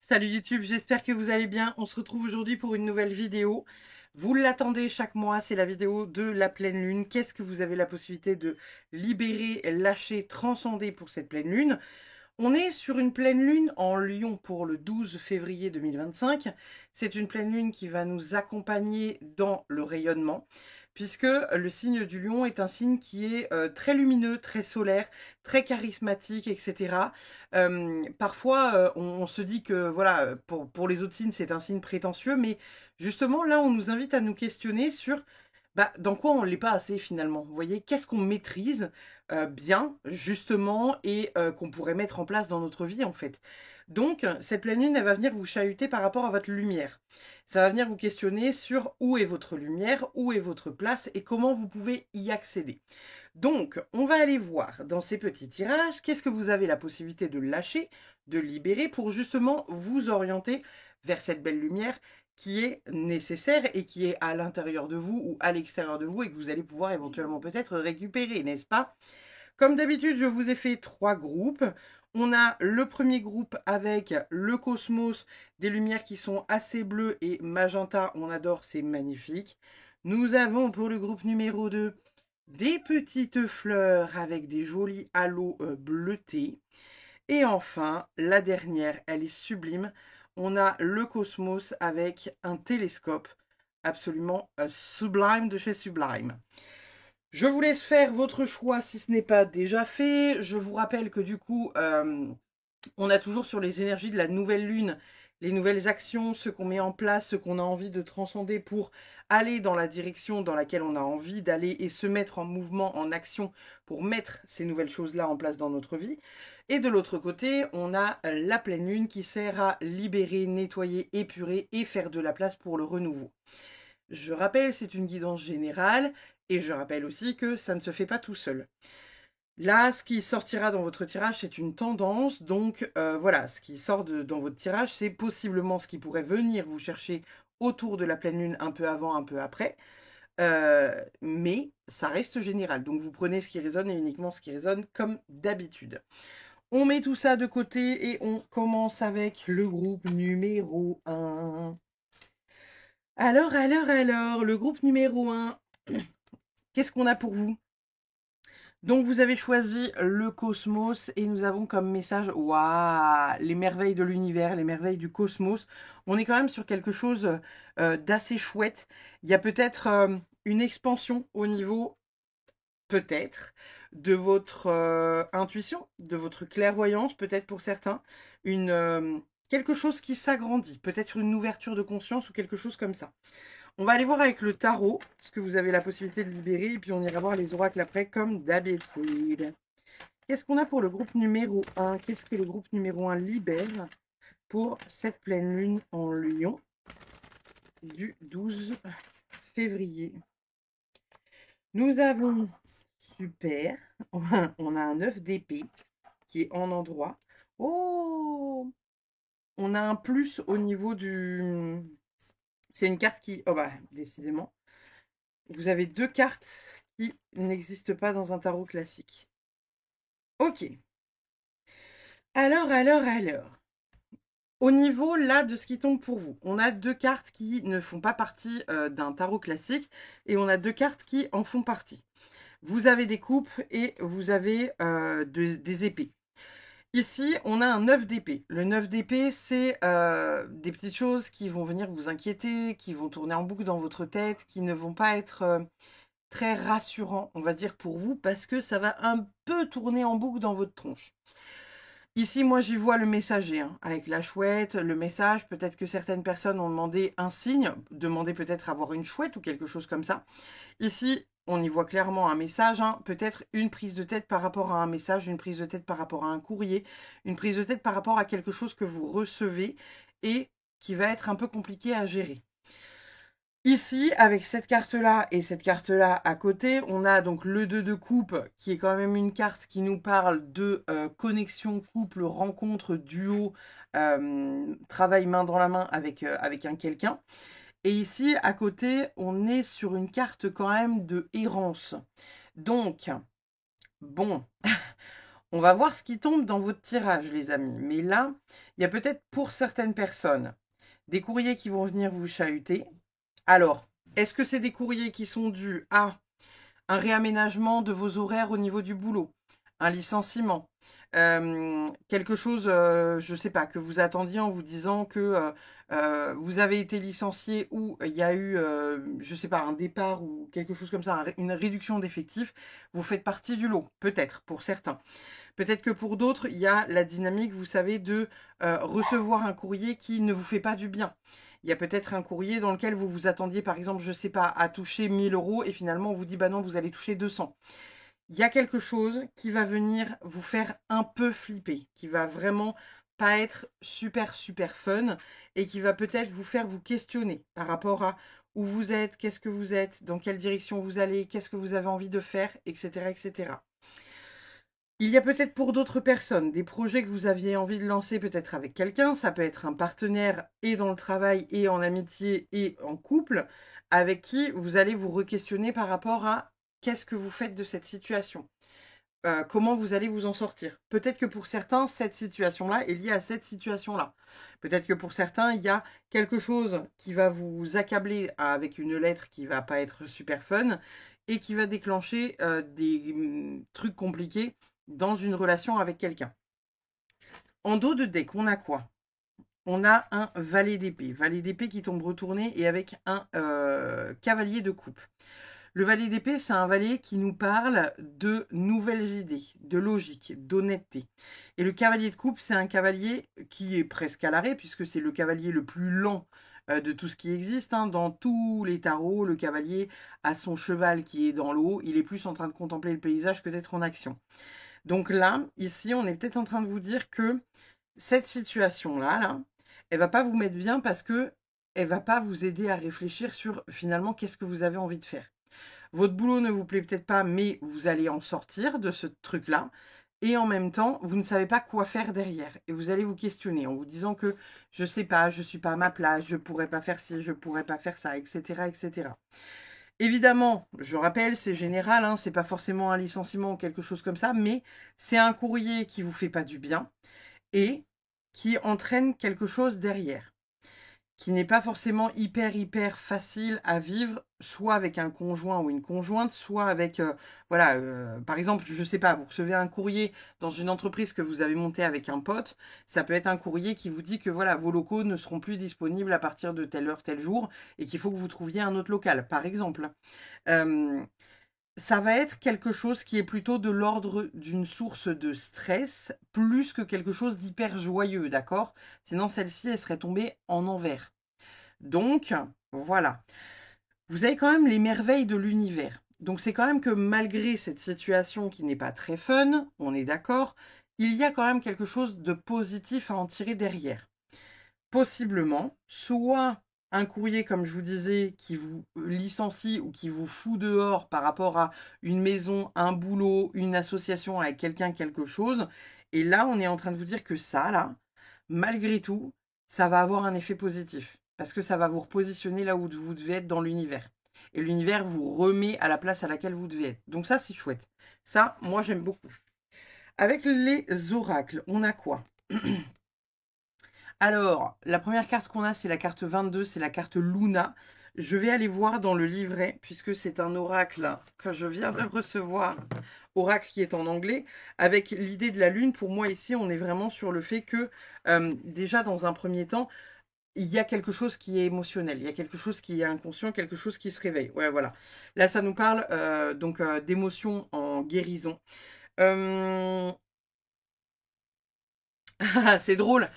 Salut YouTube, j'espère que vous allez bien. On se retrouve aujourd'hui pour une nouvelle vidéo. Vous l'attendez chaque mois, c'est la vidéo de la pleine lune. Qu'est-ce que vous avez la possibilité de libérer, lâcher, transcender pour cette pleine lune? On est sur une pleine lune en Lion pour le 12 février 2025. C'est une pleine lune qui va nous accompagner dans le rayonnement, puisque le signe du Lion est un signe qui est très lumineux, très solaire, très charismatique, etc. Parfois, on se dit que voilà, pour les autres signes, c'est un signe prétentieux, mais justement, là, on nous invite à nous questionner sur dans quoi on ne l'est pas assez finalement. Vous voyez, qu'est-ce qu'on maîtrise bien, justement, et qu'on pourrait mettre en place dans notre vie, en fait. Donc, cette pleine lune, elle va venir vous chahuter par rapport à votre lumière. Ça va venir vous questionner sur où est votre lumière, où est votre place et comment vous pouvez y accéder. Donc, on va aller voir dans ces petits tirages, qu'est-ce que vous avez la possibilité de lâcher, de libérer pour justement vous orienter vers cette belle lumière qui est nécessaire et qui est à l'intérieur de vous ou à l'extérieur de vous et que vous allez pouvoir éventuellement peut-être récupérer, n'est-ce pas? Comme d'habitude, je vous ai fait 3 groupes. On a le premier groupe avec le cosmos, des lumières qui sont assez bleues et magenta. On adore, c'est magnifique. Nous avons pour le groupe numéro 2 des petites fleurs avec des jolis halos bleutés. Et enfin, la dernière, elle est sublime. On a le cosmos avec un télescope absolument sublime de chez Sublime. Je vous laisse faire votre choix si ce n'est pas déjà fait. Je vous rappelle que du coup, on a toujours sur les énergies de la nouvelle lune, les nouvelles actions, ce qu'on met en place, ce qu'on a envie de transcender pour aller dans la direction dans laquelle on a envie d'aller et se mettre en mouvement, en action pour mettre ces nouvelles choses-là en place dans notre vie. Et de l'autre côté, on a la pleine lune qui sert à libérer, nettoyer, épurer et faire de la place pour le renouveau. Je rappelle, c'est une guidance générale et je rappelle aussi que ça ne se fait pas tout seul. Là, ce qui sortira dans votre tirage, c'est une tendance. Donc voilà, ce qui sort dans votre tirage, c'est possiblement ce qui pourrait venir vous chercher autour de la pleine lune, un peu avant, un peu après. Mais ça reste général. Donc vous prenez ce qui résonne et uniquement ce qui résonne comme d'habitude. On met tout ça de côté et on commence avec le groupe numéro 1. Alors, le groupe numéro 1, qu'est-ce qu'on a pour vous? Donc vous avez choisi le cosmos et nous avons comme message, waouh, les merveilles de l'univers, les merveilles du cosmos. On est quand même sur quelque chose d'assez chouette. Il y a peut-être une expansion au niveau, peut-être, de votre intuition, de votre clairvoyance, peut-être pour certains, quelque chose qui s'agrandit, peut-être une ouverture de conscience ou quelque chose comme ça. On va aller voir avec le tarot, ce que vous avez la possibilité de libérer, et puis on ira voir les oracles après, comme d'habitude. Qu'est-ce qu'on a pour le groupe numéro 1? Qu'est-ce que le groupe numéro 1 libère pour cette pleine lune en Lion du 12 février? Nous avons, super, on a un 9 d'épée qui est en endroit. Oh! On a un plus au niveau du... C'est une carte qui... Oh bah, décidément. Vous avez 2 cartes qui n'existent pas dans un tarot classique. Ok. Alors. Au niveau là de ce qui tombe pour vous, on a 2 cartes qui ne font pas partie d'un tarot classique et on a 2 cartes qui en font partie. Vous avez des coupes et vous avez des épées. Ici, on a un 9 d'épée. Le 9 d'épée, c'est des petites choses qui vont venir vous inquiéter, qui vont tourner en boucle dans votre tête, qui ne vont pas être très rassurant, on va dire, pour vous, parce que ça va un peu tourner en boucle dans votre tronche. Ici, moi, j'y vois le messager, hein, avec la chouette, le message. Peut-être que certaines personnes ont demandé un signe, demandé peut-être avoir une chouette ou quelque chose comme ça. Ici, on y voit clairement un message, hein, peut-être une prise de tête par rapport à un message, une prise de tête par rapport à un courrier, une prise de tête par rapport à quelque chose que vous recevez et qui va être un peu compliqué à gérer. Ici, avec cette carte-là et cette carte-là à côté, on a donc le 2 de coupe, qui est quand même une carte qui nous parle de connexion, couple, rencontre, duo, travail main dans la main avec un quelqu'un. Et ici, à côté, on est sur une carte quand même de errance. Donc, bon, On va voir ce qui tombe dans votre tirage, les amis. Mais là, il y a peut-être pour certaines personnes des courriers qui vont venir vous chahuter. Alors, est-ce que c'est des courriers qui sont dus à un réaménagement de vos horaires au niveau du boulot, un licenciement, quelque chose, je ne sais pas, que vous attendiez en vous disant que vous avez été licencié ou il y a eu, je ne sais pas, un départ ou quelque chose comme ça, une réduction d'effectifs, vous faites partie du lot, peut-être, pour certains. Peut-être que pour d'autres, il y a la dynamique, vous savez, de recevoir un courrier qui ne vous fait pas du bien. Il y a peut-être un courrier dans lequel vous vous attendiez, par exemple, je ne sais pas, à toucher 1000 euros et finalement on vous dit, bah non, vous allez toucher 200. Il y a quelque chose qui va venir vous faire un peu flipper, qui va vraiment pas être super, super fun et qui va peut-être vous faire vous questionner par rapport à où vous êtes, qu'est-ce que vous êtes, dans quelle direction vous allez, qu'est-ce que vous avez envie de faire, etc., etc. Il y a peut-être pour d'autres personnes des projets que vous aviez envie de lancer peut-être avec quelqu'un. Ça peut être un partenaire et dans le travail et en amitié et en couple avec qui vous allez vous re-questionner par rapport à qu'est-ce que vous faites de cette situation. Comment vous allez vous en sortir. Peut-être que pour certains, cette situation-là est liée à cette situation-là. Peut-être que pour certains, il y a quelque chose qui va vous accabler avec une lettre qui va pas être super fun et qui va déclencher des trucs compliqués dans une relation avec quelqu'un. En dos de deck, on a quoi? On a un valet d'épée. Valet d'épée qui tombe retourné et avec un cavalier de coupe. Le valet d'épée, c'est un valet qui nous parle de nouvelles idées, de logique, d'honnêteté. Et le cavalier de coupe, c'est un cavalier qui est presque à l'arrêt, puisque c'est le cavalier le plus lent de tout ce qui existe. Hein. Dans tous les tarots, le cavalier a son cheval qui est dans l'eau. Il est plus en train de contempler le paysage que d'être en action. Donc là, ici, on est peut-être en train de vous dire que cette situation-là, là, elle va pas vous mettre bien parce que elle va pas vous aider à réfléchir sur finalement qu'est-ce que vous avez envie de faire. Votre boulot ne vous plaît peut-être pas, mais vous allez en sortir de ce truc-là. Et en même temps, vous ne savez pas quoi faire derrière. Et vous allez vous questionner en vous disant que je sais pas, je suis pas à ma place, je pourrais pas faire ci, je pourrais pas faire ça, etc., etc. Évidemment, je rappelle, c'est général, hein, c'est pas forcément un licenciement ou quelque chose comme ça, mais c'est un courrier qui vous fait pas du bien et qui entraîne quelque chose derrière, qui n'est pas forcément hyper facile à vivre, soit avec un conjoint ou une conjointe, soit avec, voilà, par exemple, je sais pas, vous recevez un courrier dans une entreprise que vous avez montée avec un pote, ça peut être un courrier qui vous dit que voilà, vos locaux ne seront plus disponibles à partir de telle heure, tel jour, et qu'il faut que vous trouviez un autre local, par exemple. Euh, Ça va être quelque chose qui est plutôt de l'ordre d'une source de stress, plus que quelque chose d'hyper joyeux, d'accord? Sinon, celle-ci, elle serait tombée en envers. Donc, voilà. Vous avez quand même les merveilles de l'univers. Donc, c'est quand même que malgré cette situation qui n'est pas très fun, on est d'accord, il y a quand même quelque chose de positif à en tirer derrière. Possiblement, soit un courrier, comme je vous disais, qui vous licencie ou qui vous fout dehors par rapport à une maison, un boulot, une association avec quelqu'un, quelque chose. Et là, on est en train de vous dire que ça, là, malgré tout, ça va avoir un effet positif. Parce que ça va vous repositionner là où vous devez être dans l'univers. Et l'univers vous remet à la place à laquelle vous devez être. Donc ça, c'est chouette. Ça, moi, j'aime beaucoup. Avec les oracles, on a quoi? Alors, la première carte qu'on a, c'est la carte 22, c'est la carte Luna. Je vais aller voir dans le livret, puisque c'est un oracle que je viens de recevoir, oracle qui est en anglais, avec l'idée de la lune. Pour moi, ici, on est vraiment sur le fait que, déjà, dans un premier temps, il y a quelque chose qui est émotionnel, il y a quelque chose qui est inconscient, quelque chose qui se réveille. Ouais, voilà. Là, ça nous parle donc d'émotions en guérison. Euh, Ah, c'est drôle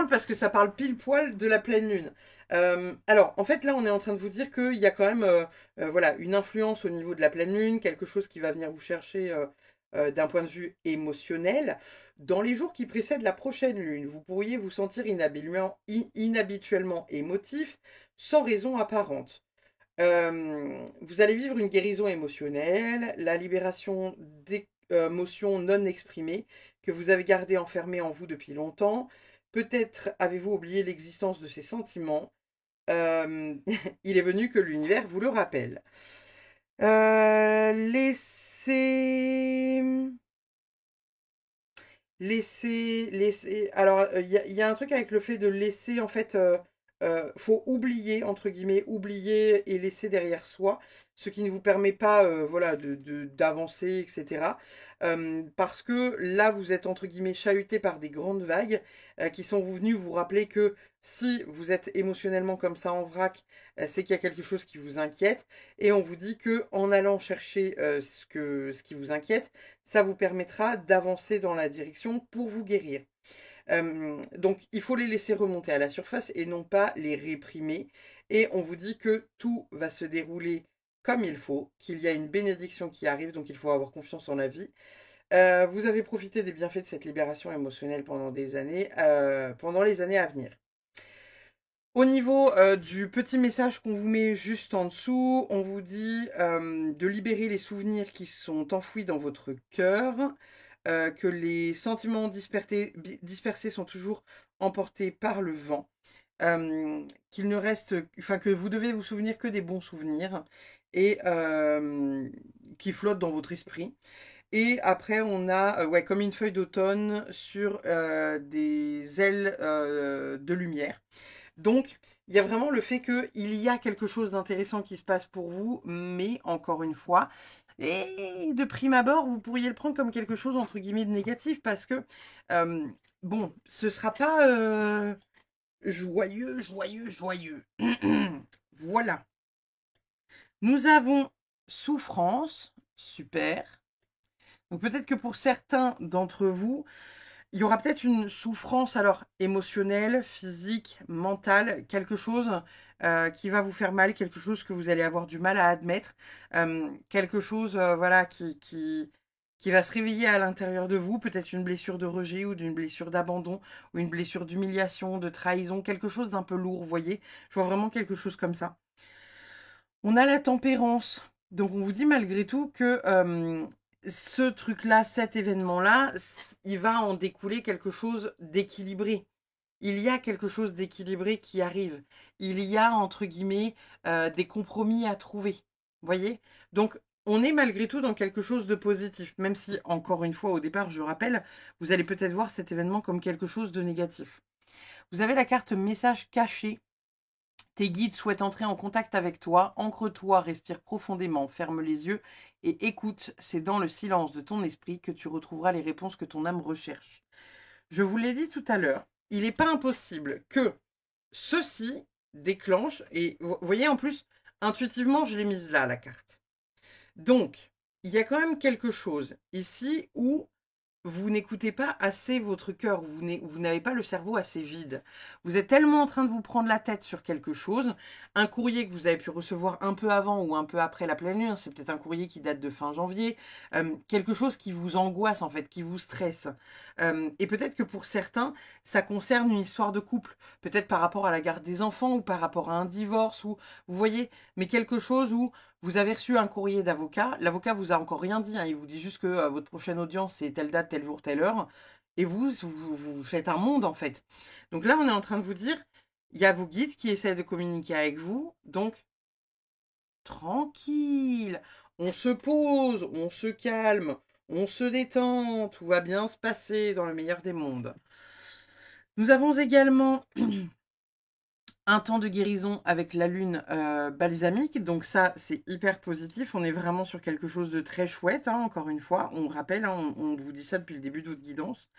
parce que ça parle pile poil de la pleine lune. Alors, en fait, là, on est en train de vous dire qu'il y a quand même, voilà, une influence au niveau de la pleine lune, quelque chose qui va venir vous chercher d'un point de vue émotionnel. Dans les jours qui précèdent la prochaine lune, vous pourriez vous sentir inhabituellement émotif, sans raison apparente. Vous allez vivre une guérison émotionnelle, la libération d'émotions non exprimées que vous avez gardées enfermées en vous depuis longtemps. Peut-être avez-vous oublié l'existence de ces sentiments. Il est venu que l'univers vous le rappelle. Laissez laisser. Alors, il y a un truc avec le fait de laisser, en fait, faut oublier, entre guillemets, oublier et laisser derrière soi, ce qui ne vous permet pas, voilà, d'avancer, etc. Parce que là, vous êtes, entre guillemets, chahuté par des grandes vagues qui sont venues vous rappeler que si vous êtes émotionnellement comme ça en vrac, c'est qu'il y a quelque chose qui vous inquiète. Et on vous dit que en allant chercher ce qui vous inquiète, ça vous permettra d'avancer dans la direction pour vous guérir. Donc, il faut les laisser remonter à la surface et non pas les réprimer. Et on vous dit que tout va se dérouler comme il faut, qu'il y a une bénédiction qui arrive, donc il faut avoir confiance en la vie. Vous avez profité des bienfaits de cette libération émotionnelle pendant des années, pendant les années à venir. Au niveau du petit message qu'on vous met juste en dessous, on vous dit de libérer les souvenirs qui sont enfouis dans votre cœur, que les sentiments dispersés sont toujours emportés par le vent, qu'il ne reste, enfin que vous devez vous souvenir que des bons souvenirs et qui flottent dans votre esprit. Et après, on a ouais, comme une feuille d'automne sur des ailes de lumière. Donc, il y a vraiment le fait qu'il y a quelque chose d'intéressant qui se passe pour vous, mais encore une fois, et de prime abord, vous pourriez le prendre comme quelque chose entre guillemets de négatif parce que, bon, ce sera pas joyeux, joyeux, joyeux. Voilà. Nous avons souffrance, super. Donc peut-être que pour certains d'entre vous, il y aura peut-être une souffrance alors émotionnelle, physique, mentale, quelque chose qui va vous faire mal, quelque chose que vous allez avoir du mal à admettre, quelque chose voilà qui va se réveiller à l'intérieur de vous, peut-être une blessure de rejet ou d'une blessure d'abandon ou une blessure d'humiliation, de trahison, quelque chose d'un peu lourd, vous voyez. Je vois vraiment quelque chose comme ça. On a la tempérance. Donc on vous dit malgré tout que ce truc-là, cet événement-là, il va en découler quelque chose d'équilibré. Il y a quelque chose d'équilibré qui arrive. Il y a, entre guillemets, des compromis à trouver. Vous voyez? Donc, on est malgré tout dans quelque chose de positif. Même si, encore une fois, au départ, je rappelle, vous allez peut-être voir cet événement comme quelque chose de négatif. Vous avez la carte message caché. Tes guides souhaitent entrer en contact avec toi. Ancre-toi, respire profondément, ferme les yeux et écoute. C'est dans le silence de ton esprit que tu retrouveras les réponses que ton âme recherche. Je vous l'ai dit tout à l'heure, il n'est pas impossible que ceci déclenche, et vous voyez en plus, intuitivement, je l'ai mise là, la carte. Donc, il y a quand même quelque chose ici où vous n'écoutez pas assez votre cœur, vous n'avez pas le cerveau assez vide. Vous êtes tellement en train de vous prendre la tête sur quelque chose, un courrier que vous avez pu recevoir un peu avant ou un peu après la pleine lune, c'est peut-être un courrier qui date de fin janvier, quelque chose qui vous angoisse en fait, qui vous stresse. Et peut-être que pour certains, ça concerne une histoire de couple, peut-être par rapport à la garde des enfants ou par rapport à un divorce, ou vous voyez, mais quelque chose où vous avez reçu un courrier d'avocat. L'avocat vous a encore rien dit. Hein, il vous dit juste que votre prochaine audience, c'est telle date, tel jour, telle heure. Et vous faites un monde, en fait. Donc là, on est en train de vous dire, il y a vos guides qui essaient de communiquer avec vous. Donc, tranquille. On se pose, on se calme, on se détend. Tout va bien se passer dans le meilleur des mondes. Nous avons également un temps de guérison avec la lune balsamique. Donc ça, c'est hyper positif. On est vraiment sur quelque chose de très chouette, hein, encore une fois. On rappelle, hein, on vous dit ça depuis le début de votre guidance.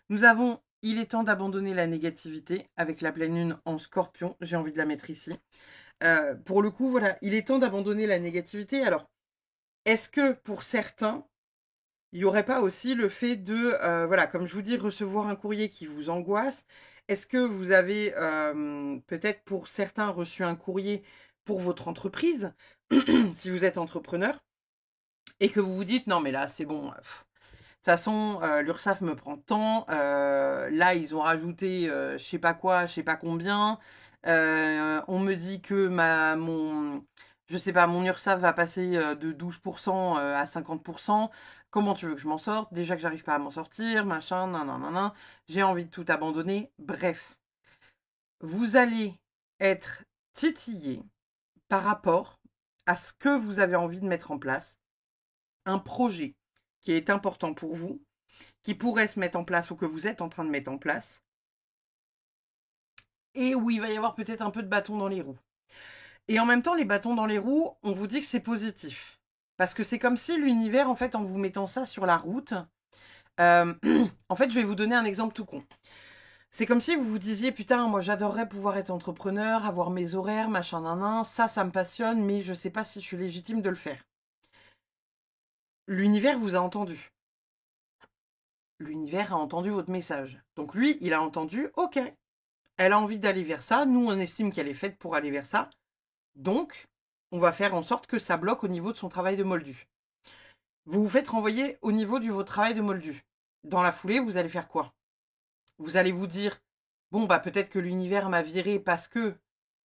Nous avons il est temps d'abandonner la négativité avec la pleine lune en scorpion. J'ai envie de la mettre ici. Pour le coup, voilà, il est temps d'abandonner la négativité. Alors, est-ce que pour certains, il n'y aurait pas aussi le fait de, voilà, comme je vous dis, recevoir un courrier qui vous angoisse? Est-ce que vous avez peut-être pour certains reçu un courrier pour votre entreprise, si vous êtes entrepreneur, et que vous vous dites, non mais là c'est bon, de toute façon, l'URSSAF me prend tant, là ils ont rajouté je sais pas quoi, je sais pas combien, on me dit que je sais pas, mon URSSAF va passer de 12% à 50%. Comment tu veux que je m'en sorte? Déjà que j'arrive pas à m'en sortir, machin, nan, nan, nan, nan. J'ai envie de tout abandonner. Bref, vous allez être titillé par rapport à ce que vous avez envie de mettre en place, un projet qui est important pour vous, qui pourraient se mettre en place ou que vous êtes en train de mettre en place. Et où il va y avoir peut-être un peu de bâton dans les roues. Et en même temps, les bâtons dans les roues, on vous dit que c'est positif. Parce que c'est comme si l'univers, en fait, en vous mettant ça sur la route, en fait, je vais vous donner un exemple tout con. C'est comme si vous vous disiez, putain, moi j'adorerais pouvoir être entrepreneur, avoir mes horaires, machin, nan, ça me passionne, mais je sais pas si je suis légitime de le faire. L'univers vous a entendu. L'univers a entendu votre message. Donc lui, il a entendu, ok, elle a envie d'aller vers ça, nous on estime qu'elle est faite pour aller vers ça, donc on va faire en sorte que ça bloque au niveau de son travail de moldu. Vous vous faites renvoyer au niveau de votre travail de moldu. Dans la foulée, vous allez faire quoi? Vous allez vous dire, bon, bah peut-être que l'univers m'a viré parce que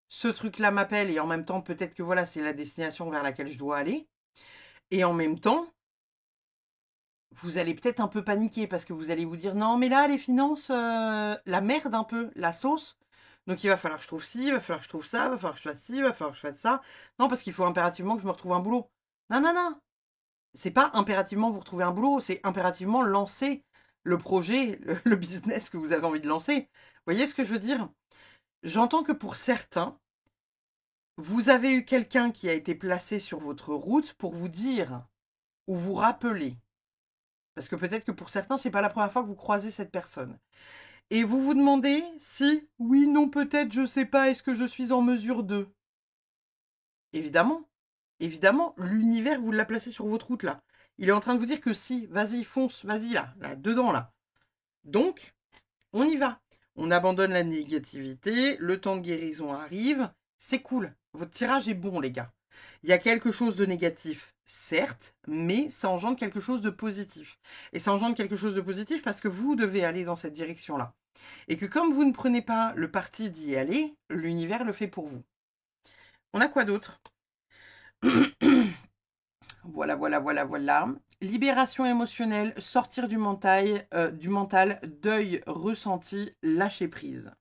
ce truc-là m'appelle et en même temps, peut-être que voilà, c'est la destination vers laquelle je dois aller. Et en même temps, vous allez peut-être un peu paniquer parce que vous allez vous dire, non, mais là, les finances, la merde un peu, la sauce. Donc il va falloir que je trouve ci, il va falloir que je trouve ça, il va falloir que je fasse ci, il va falloir que je fasse ça. Non, parce qu'il faut impérativement que je me retrouve un boulot. Non, non, non. C'est pas impérativement vous retrouver un boulot, c'est impérativement lancer le projet, le business que vous avez envie de lancer. Vous voyez ce que je veux dire? J'entends que pour certains, vous avez eu quelqu'un qui a été placé sur votre route pour vous dire ou vous rappeler. Parce que peut-être que pour certains, c'est pas la première fois que vous croisez cette personne. Et vous vous demandez si, oui, non, peut-être, je sais pas, est-ce que je suis en mesure de? Évidemment, évidemment, l'univers vous l'a placé sur votre route là. Il est en train de vous dire que si, vas-y, fonce, vas-y là, dedans là. Donc, on y va. On abandonne la négativité, le temps de guérison arrive, c'est cool. Votre tirage est bon, les gars. Il y a quelque chose de négatif, certes, mais ça engendre quelque chose de positif. Et ça engendre quelque chose de positif parce que vous devez aller dans cette direction-là. Et que comme vous ne prenez pas le parti d'y aller, l'univers le fait pour vous. On a quoi d'autre? Voilà, voilà, voilà, voilà. Libération émotionnelle, sortir du mental, deuil ressenti, lâcher prise.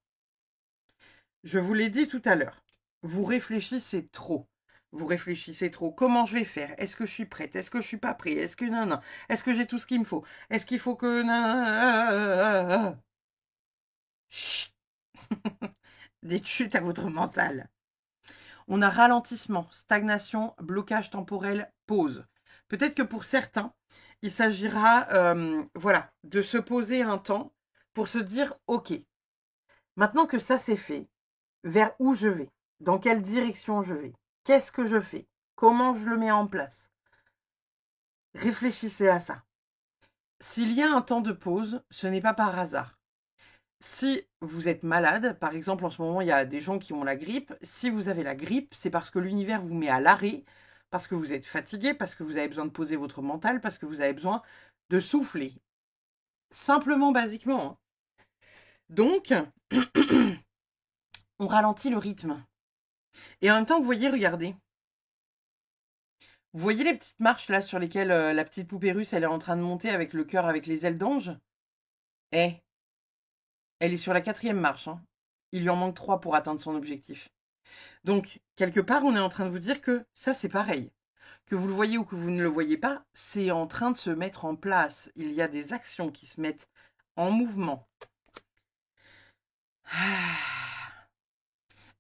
Je vous l'ai dit tout à l'heure, vous réfléchissez trop. Vous réfléchissez trop. Comment je vais faire? Est-ce que je suis prête? Est-ce que je suis pas prête? Est-ce que non? Est-ce que j'ai tout ce qu'il me faut? Est-ce qu'il faut que Chut. Des chutes à votre mental. On a ralentissement, stagnation, blocage temporel, pause. Peut-être que pour certains, il s'agira voilà, de se poser un temps pour se dire, ok, maintenant que ça c'est fait, vers où je vais? Dans quelle direction je vais? Qu'est-ce que je fais? Comment je le mets en place? Réfléchissez à ça. S'il y a un temps de pause, ce n'est pas par hasard. Si vous êtes malade, par exemple en ce moment il y a des gens qui ont la grippe, si vous avez la grippe, c'est parce que l'univers vous met à l'arrêt, parce que vous êtes fatigué, parce que vous avez besoin de poser votre mental, parce que vous avez besoin de souffler. Simplement, basiquement. Hein. Donc, on ralentit le rythme. Et en même temps, vous voyez, regardez. Vous voyez les petites marches là sur lesquelles la petite poupée russe elle est en train de monter avec le cœur avec les ailes d'ange? Eh, elle est sur la 4e marche. Hein. Il lui en manque 3 pour atteindre son objectif. Donc, quelque part, on est en train de vous dire que ça, c'est pareil. Que vous le voyez ou que vous ne le voyez pas, c'est en train de se mettre en place. Il y a des actions qui se mettent en mouvement.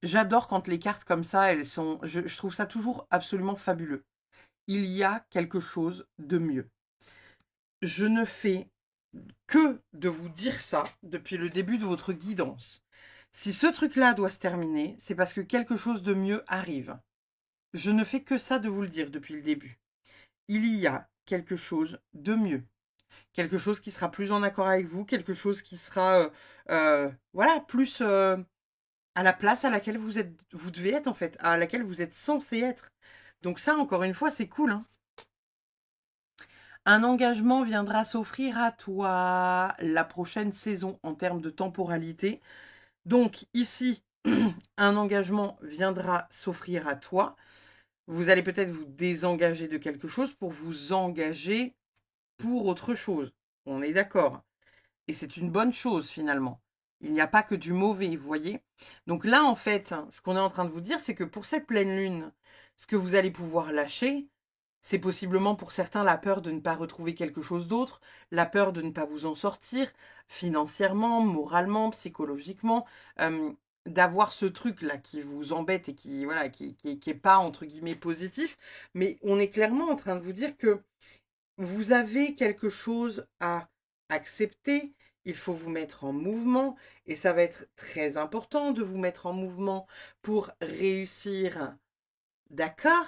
J'adore quand les cartes comme ça, elles sont... Je trouve ça toujours absolument fabuleux. Il y a quelque chose de mieux. Je ne fais que de vous dire ça depuis le début de votre guidance. Si ce truc-là doit se terminer, c'est parce que quelque chose de mieux arrive. Je ne fais que ça de vous le dire depuis le début. Il y a quelque chose de mieux. Quelque chose qui sera plus en accord avec vous, quelque chose qui sera voilà, plus à la place à laquelle vous devez être en fait, à laquelle vous êtes censé être. Donc ça, encore une fois, c'est cool. Hein. Un engagement viendra s'offrir à toi la prochaine saison en termes de temporalité. Donc ici, un engagement viendra s'offrir à toi. Vous allez peut-être vous désengager de quelque chose pour vous engager pour autre chose. On est d'accord. Et c'est une bonne chose finalement. Il n'y a pas que du mauvais, vous voyez. Donc là, en fait, ce qu'on est en train de vous dire, c'est que pour cette pleine lune, ce que vous allez pouvoir lâcher, C'est possiblement pour certains la peur de ne pas retrouver quelque chose d'autre, la peur de ne pas vous en sortir, financièrement, moralement, psychologiquement, d'avoir ce truc-là qui vous embête et qui, voilà, qui est pas, entre guillemets, positif. Mais on est clairement en train de vous dire que vous avez quelque chose à accepter, il faut vous mettre en mouvement, et ça va être très important de vous mettre en mouvement pour réussir. D'accord?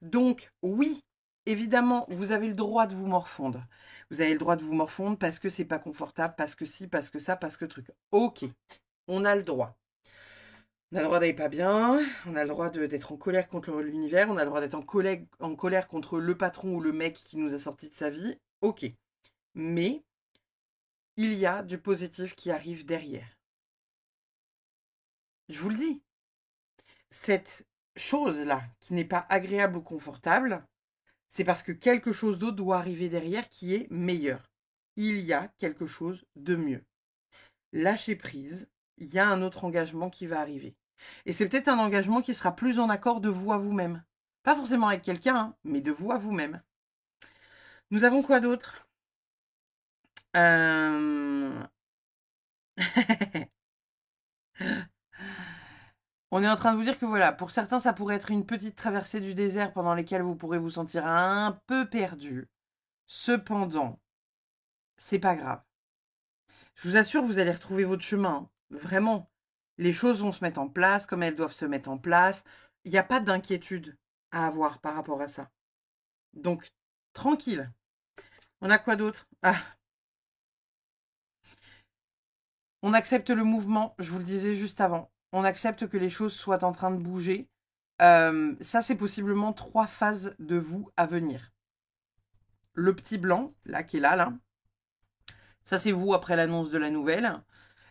Donc, oui, évidemment, vous avez le droit de vous morfondre. Vous avez le droit de vous morfondre parce que c'est pas confortable, parce que si, parce que ça, parce que truc. Ok, on a le droit. On a le droit d'aller pas bien, on a le droit d'être en colère contre l'univers, on a le droit d'être en colère contre le patron ou le mec qui nous a sorti de sa vie. Ok. Mais il y a du positif qui arrive derrière. Je vous le dis. Cette chose-là, qui n'est pas agréable ou confortable, c'est parce que quelque chose d'autre doit arriver derrière qui est meilleur. Il y a quelque chose de mieux. Lâchez prise, il y a un autre engagement qui va arriver. Et c'est peut-être un engagement qui sera plus en accord de vous à vous-même. Pas forcément avec quelqu'un, hein, mais de vous à vous-même. Nous avons quoi d'autre On est en train de vous dire que voilà, pour certains, ça pourrait être une petite traversée du désert pendant laquelle vous pourrez vous sentir un peu perdu. Cependant, c'est pas grave. Je vous assure, vous allez retrouver votre chemin. Vraiment. Les choses vont se mettre en place comme elles doivent se mettre en place. Il n'y a pas d'inquiétude à avoir par rapport à ça. Donc, tranquille. On a quoi d'autre? Ah, on accepte le mouvement, je vous le disais juste avant. On accepte que les choses soient en train de bouger. Ça, c'est possiblement 3 phases de vous à venir. Le petit blanc, là, qui est là. Ça, c'est vous après l'annonce de la nouvelle.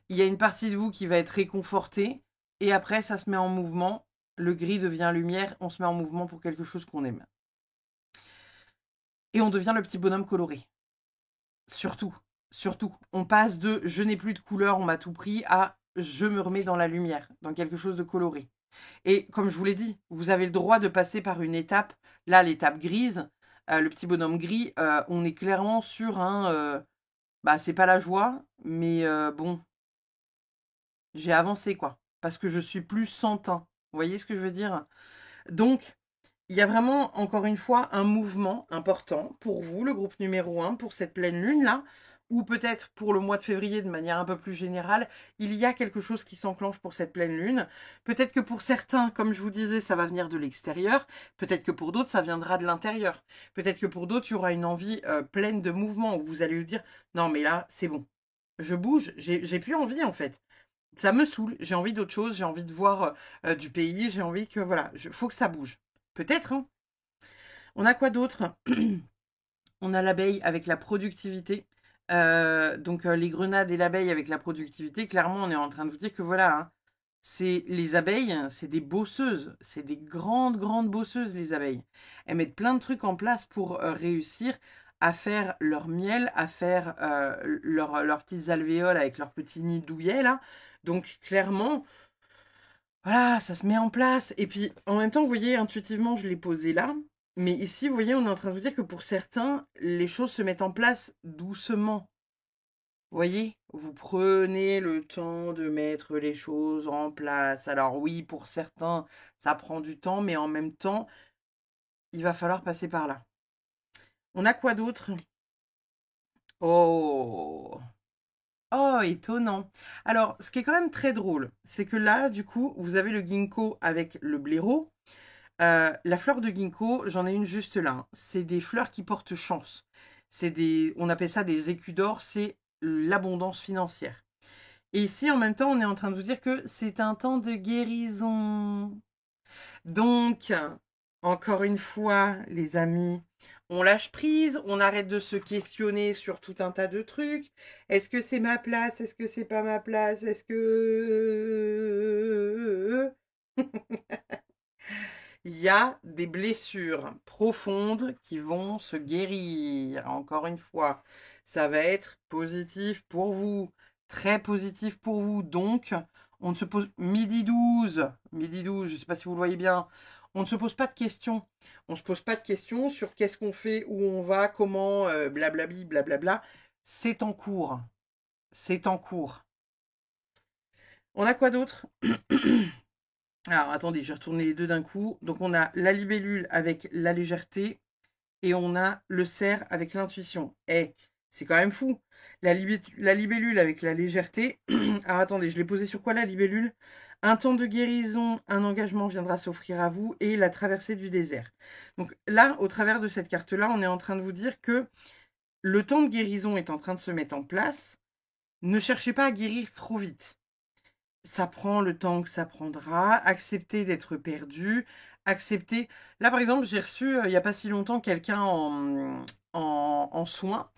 Il y a une partie de vous qui va être réconfortée. Et après, ça se met en mouvement. Le gris devient lumière. On se met en mouvement pour quelque chose qu'on aime. Et on devient le petit bonhomme coloré. Surtout. Surtout. On passe de je n'ai plus de couleur, on m'a tout pris, à je me remets dans la lumière, dans quelque chose de coloré. Et comme je vous l'ai dit, vous avez le droit de passer par une étape. Là, l'étape grise, le petit bonhomme gris, on est clairement sur un... bah, c'est pas la joie, mais bon, j'ai avancé, quoi. Parce que je suis plus sans teint. Vous voyez ce que je veux dire? Donc, il y a vraiment, encore une fois, un mouvement important pour vous, le groupe numéro 1, pour cette pleine lune-là, ou peut-être pour le mois de février de manière un peu plus générale, il y a quelque chose qui s'enclenche pour cette pleine lune. Peut-être que pour certains, comme je vous disais, ça va venir de l'extérieur. Peut-être que pour d'autres, ça viendra de l'intérieur. Peut-être que pour d'autres, il y aura une envie pleine de mouvement, où vous allez lui dire « Non, mais là, c'est bon. Je bouge, j'ai plus envie, en fait. Ça me saoule, j'ai envie d'autre chose, j'ai envie de voir du pays, j'ai envie que, voilà, faut que ça bouge. » Peut-être, hein. On a quoi d'autre? On a l'abeille avec la productivité. Donc les grenades et l'abeille avec la productivité, clairement, on est en train de vous dire que voilà, hein, c'est les abeilles, c'est des bosseuses, c'est des grandes, grandes bosseuses, les abeilles. Elles mettent plein de trucs en place pour réussir à faire leur miel, à faire leurs petites alvéoles avec leurs petits nids douillets, là. Donc clairement, voilà, ça se met en place. Et puis, en même temps, vous voyez, intuitivement, je l'ai posé là. Mais ici, vous voyez, on est en train de vous dire que pour certains, les choses se mettent en place doucement. Vous voyez, vous prenez le temps de mettre les choses en place. Alors oui, pour certains, ça prend du temps, mais en même temps, il va falloir passer par là. On a quoi d'autre? Oh! Oh, étonnant. Alors, ce qui est quand même très drôle, c'est que là, du coup, vous avez le ginkgo avec le blaireau. La fleur de ginkgo, j'en ai une juste là, hein. C'est des fleurs qui portent chance. On appelle ça des écus d'or, c'est l'abondance financière. Et ici, en même temps, on est en train de vous dire que c'est un temps de guérison. Donc, encore une fois, les amis, on lâche prise, on arrête de se questionner sur tout un tas de trucs. Est-ce que c'est ma place? Est-ce que c'est pas ma place? Est-ce que... Il y a des blessures profondes qui vont se guérir. Encore une fois, ça va être positif pour vous, très positif pour vous. Donc, on ne se pose midi 12, je ne sais pas si vous le voyez bien, On ne se pose pas de questions. On ne se pose pas de questions sur qu'est-ce qu'on fait, où on va, comment, blablabli, blablabla. C'est en cours. C'est en cours. On a quoi d'autre? Alors, attendez, j'ai retourné les deux d'un coup. Donc, on a la libellule avec la légèreté et on a le cerf avec l'intuition. Eh, c'est quand même fou. La libellule avec la légèreté. Alors, attendez, je l'ai posé sur quoi la libellule? Un temps de guérison, un engagement viendra s'offrir à vous et la traversée du désert. Donc là, au travers de cette carte-là, on est en train de vous dire que le temps de guérison est en train de se mettre en place. Ne cherchez pas à guérir trop vite. Ça prend le temps que ça prendra. Acceptez d'être perdu. Acceptez. Là, par exemple, j'ai reçu il n'y a pas si longtemps quelqu'un en soins.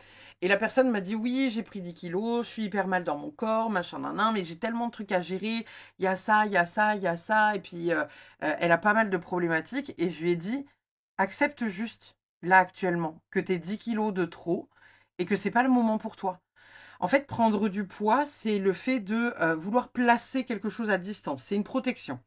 Et la personne m'a dit oui, j'ai pris 10 kilos, je suis hyper mal dans mon corps, machin, nan, mais j'ai tellement de trucs à gérer. Il y a ça, il y a ça, il y a ça. Et puis, elle a pas mal de problématiques. Et je lui ai dit, accepte juste, là, actuellement, que tu 10 kilos de trop et que c'est pas le moment pour toi. En fait, prendre du poids, c'est le fait de vouloir placer quelque chose à distance. C'est une protection.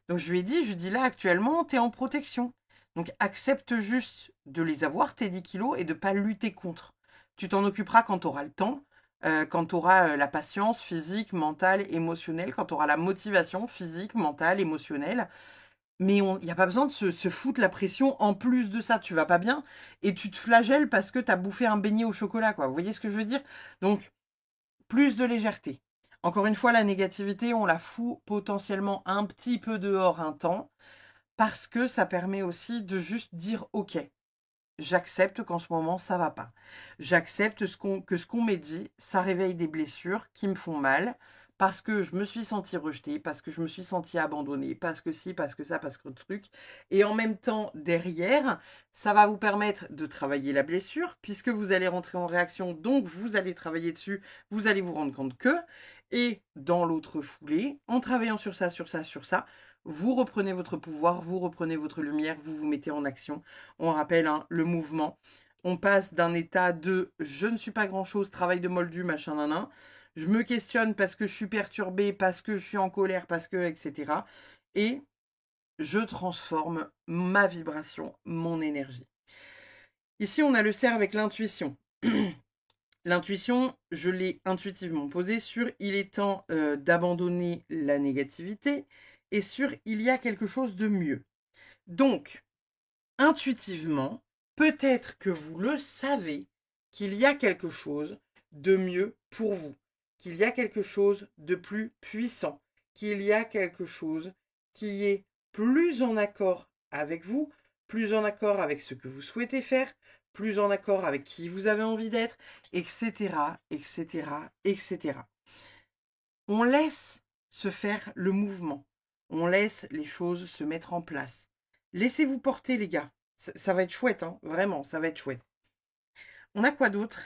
Donc je lui ai dit, là actuellement, tu es en protection. Donc accepte juste de les avoir, tes 10 kilos, et de ne pas lutter contre. Tu t'en occuperas quand tu auras le temps, quand tu auras la patience physique, mentale, émotionnelle, quand tu auras la motivation physique, mentale, émotionnelle. Mais il n'y a pas besoin de se foutre la pression en plus de ça. Tu vas pas bien et tu te flagelles parce que tu as bouffé un beignet au chocolat, quoi. Vous voyez ce que je veux dire? Donc, plus de légèreté. Encore une fois, la négativité, on la fout potentiellement un petit peu dehors un temps, parce que ça permet aussi de juste dire ok, j'accepte qu'en ce moment ça va pas. J'accepte que ce qu'on m'ait dit, ça réveille des blessures qui me font mal, parce que je me suis sentie rejetée, parce que je me suis sentie abandonnée, parce que si, parce que ça, parce que le truc. Et en même temps, derrière, ça va vous permettre de travailler la blessure, puisque vous allez rentrer en réaction, donc vous allez travailler dessus, vous allez vous rendre compte que, et dans l'autre foulée, en travaillant sur ça, sur ça, sur ça, vous reprenez votre pouvoir, vous reprenez votre lumière, vous vous mettez en action. On rappelle hein, le mouvement. On passe d'un état de je ne suis pas grand chose, travail de moldu, machin, nanan. Je me questionne parce que je suis perturbée, parce que je suis en colère, parce que, etc. Et je transforme ma vibration, mon énergie. Ici, on a le cerf avec l'intuition. L'intuition, je l'ai intuitivement posée sur il est temps d'abandonner la négativité et sur il y a quelque chose de mieux. Donc, intuitivement, peut-être que vous le savez qu'il y a quelque chose de mieux pour vous, qu'il y a quelque chose de plus puissant, qu'il y a quelque chose qui est plus en accord avec vous, plus en accord avec ce que vous souhaitez faire, plus en accord avec qui vous avez envie d'être, etc., etc., etc. On laisse se faire le mouvement. On laisse les choses se mettre en place. Laissez-vous porter, les gars. Ça va être chouette, hein. Vraiment, ça va être chouette. On a quoi d'autre?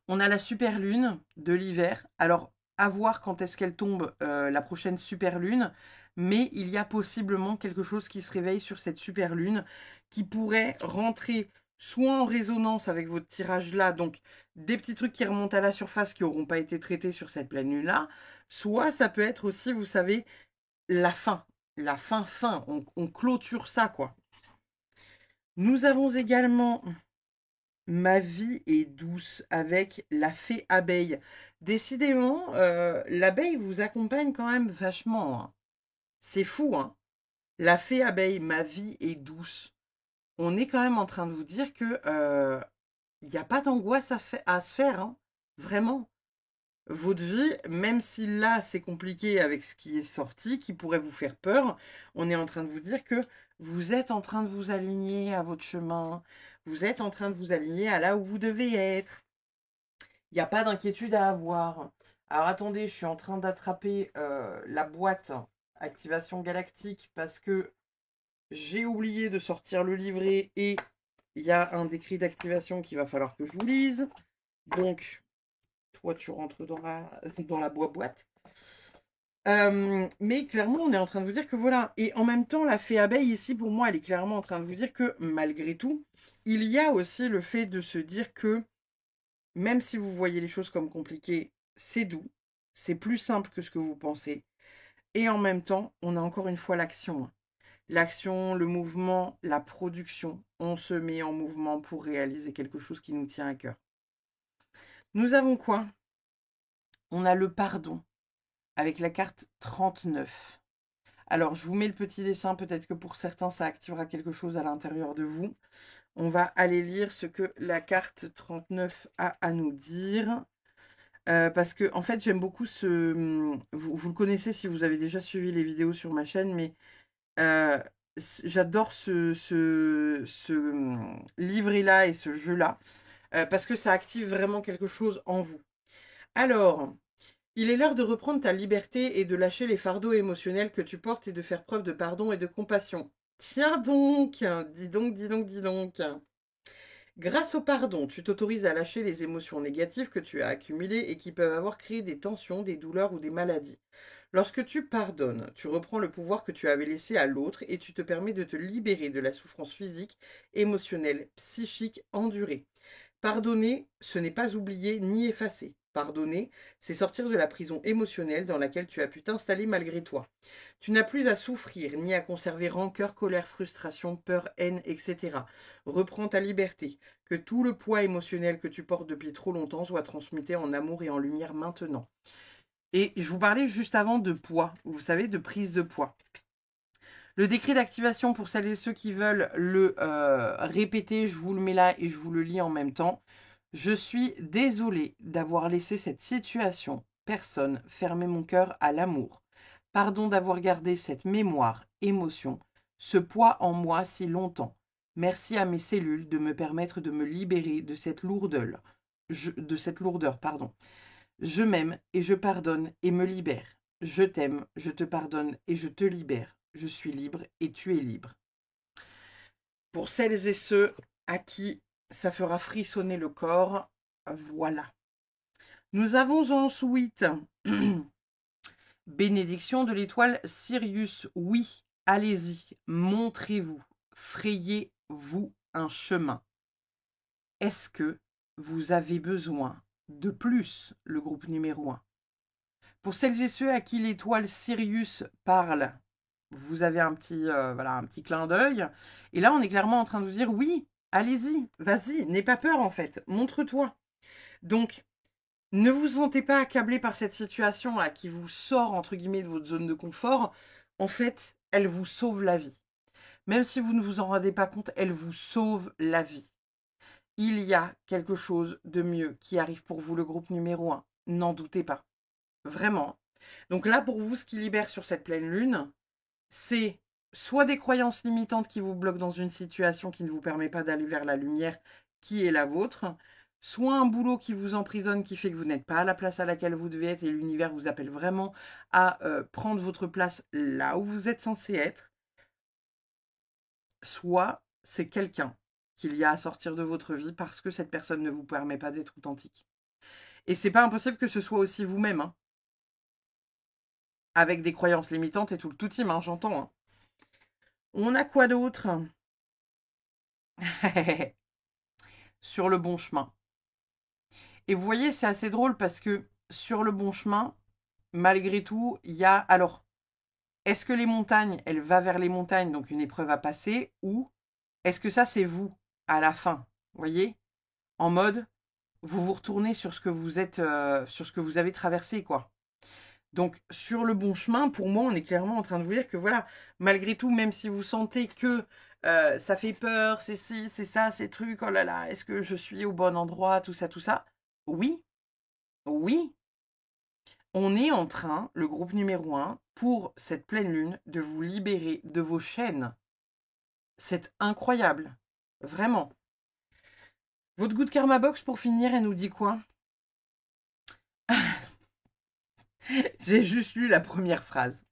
On a la super lune de l'hiver. Alors, à voir quand est-ce qu'elle tombe la prochaine super lune. Mais il y a possiblement quelque chose qui se réveille sur cette super lune qui pourrait rentrer soit en résonance avec votre tirage là, donc des petits trucs qui remontent à la surface qui n'auront pas été traités sur cette pleine lune là, soit ça peut être aussi, vous savez, la fin. La fin. On clôture ça, quoi. Nous avons également Ma vie est douce avec la fée abeille. Décidément, l'abeille vous accompagne quand même vachement, hein. C'est fou, hein. La fée abeille, ma vie est douce. On est quand même en train de vous dire que il n'y a pas d'angoisse à se faire, hein. Vraiment. Votre vie, même si là c'est compliqué avec ce qui est sorti, qui pourrait vous faire peur, on est en train de vous dire que vous êtes en train de vous aligner à votre chemin, vous êtes en train de vous aligner à là où vous devez être. Il n'y a pas d'inquiétude à avoir. Alors attendez, je suis en train d'attraper la boîte Activation Galactique parce que j'ai oublié de sortir le livret et il y a un décret d'activation qu'il va falloir que je vous lise. Donc, toi, tu rentres dans la boîte. Mais clairement, on est en train de vous dire que voilà. Et en même temps, la fée abeille ici, pour moi, elle est clairement en train de vous dire que malgré tout, il y a aussi le fait de se dire que même si vous voyez les choses comme compliquées, c'est doux, c'est plus simple que ce que vous pensez. Et en même temps, on a encore une fois l'action. L'action, le mouvement, la production, on se met en mouvement pour réaliser quelque chose qui nous tient à cœur. Nous avons quoi? On a le pardon avec la carte 39. Alors, je vous mets le petit dessin, peut-être que pour certains, ça activera quelque chose à l'intérieur de vous. On va aller lire ce que la carte 39 a à nous dire. Parce que, en fait, j'aime beaucoup ce... Vous le connaissez si vous avez déjà suivi les vidéos sur ma chaîne, mais j'adore ce livret-là et ce jeu-là, parce que ça active vraiment quelque chose en vous. Alors, il est l'heure de reprendre ta liberté et de lâcher les fardeaux émotionnels que tu portes et de faire preuve de pardon et de compassion. Tiens donc, dis donc, dis donc, dis donc. Grâce au pardon, tu t'autorises à lâcher les émotions négatives que tu as accumulées et qui peuvent avoir créé des tensions, des douleurs ou des maladies. Lorsque tu pardonnes, tu reprends le pouvoir que tu avais laissé à l'autre et tu te permets de te libérer de la souffrance physique, émotionnelle, psychique endurée. Pardonner, ce n'est pas oublier ni effacer. Pardonner, c'est sortir de la prison émotionnelle dans laquelle tu as pu t'installer malgré toi. Tu n'as plus à souffrir ni à conserver rancœur, colère, frustration, peur, haine, etc. Reprends ta liberté. Que tout le poids émotionnel que tu portes depuis trop longtemps soit transmuté en amour et en lumière maintenant. Et je vous parlais juste avant de poids, vous savez, de prise de poids. Le décret d'activation, pour celles et ceux qui veulent le répéter, je vous le mets là et je vous le lis en même temps. Je suis désolée d'avoir laissé cette situation, personne, fermer mon cœur à l'amour. Pardon d'avoir gardé cette mémoire, émotion, ce poids en moi si longtemps. Merci à mes cellules de me permettre de me libérer de cette lourdeur. Je m'aime et je pardonne et me libère. Je t'aime, je te pardonne et je te libère. Je suis libre et tu es libre. Pour celles et ceux à qui ça fera frissonner le corps, voilà. Nous avons ensuite bénédiction de l'étoile Sirius. Oui, allez-y, montrez-vous, frayez-vous un chemin. Est-ce que vous avez besoin de plus, le groupe numéro 1? Pour celles et ceux à qui l'étoile Sirius parle, vous avez un petit clin d'œil. Et là, on est clairement en train de vous dire, oui, allez-y, vas-y, n'aie pas peur en fait, montre-toi. Donc, ne vous sentez pas accablé par cette situation-là qui vous sort, entre guillemets, de votre zone de confort. En fait, elle vous sauve la vie. Même si vous ne vous en rendez pas compte, elle vous sauve la vie. Il y a quelque chose de mieux qui arrive pour vous, le groupe numéro 1. N'en doutez pas. Vraiment. Donc là, pour vous, ce qui libère sur cette pleine lune, c'est soit des croyances limitantes qui vous bloquent dans une situation qui ne vous permet pas d'aller vers la lumière qui est la vôtre, soit un boulot qui vous emprisonne, qui fait que vous n'êtes pas à la place à laquelle vous devez être et l'univers vous appelle vraiment à prendre votre place là où vous êtes censé être, soit c'est quelqu'un qu'il y a à sortir de votre vie parce que cette personne ne vous permet pas d'être authentique. Et c'est pas impossible que ce soit aussi vous-même, hein, avec des croyances limitantes et tout le tout team, hein, j'entends. Hein. On a quoi d'autre? Sur le bon chemin. Et vous voyez, c'est assez drôle parce que sur le bon chemin, malgré tout, il y a... Alors, est-ce que les montagnes, elle va vers les montagnes, donc une épreuve à passer, ou est-ce que ça, c'est vous, à la fin? Vous voyez? En mode, vous vous retournez sur ce que vous êtes, sur ce que vous avez traversé, quoi. Donc, sur le bon chemin, pour moi, on est clairement en train de vous dire que voilà, malgré tout, même si vous sentez que ça fait peur, c'est ci, c'est ça, ces trucs, oh là là, est-ce que je suis au bon endroit, tout ça, oui, oui, on est en train, le groupe numéro 1, pour cette pleine lune, de vous libérer de vos chaînes. C'est incroyable, vraiment. Votre good karma box, pour finir, elle nous dit quoi? J'ai juste lu la première phrase.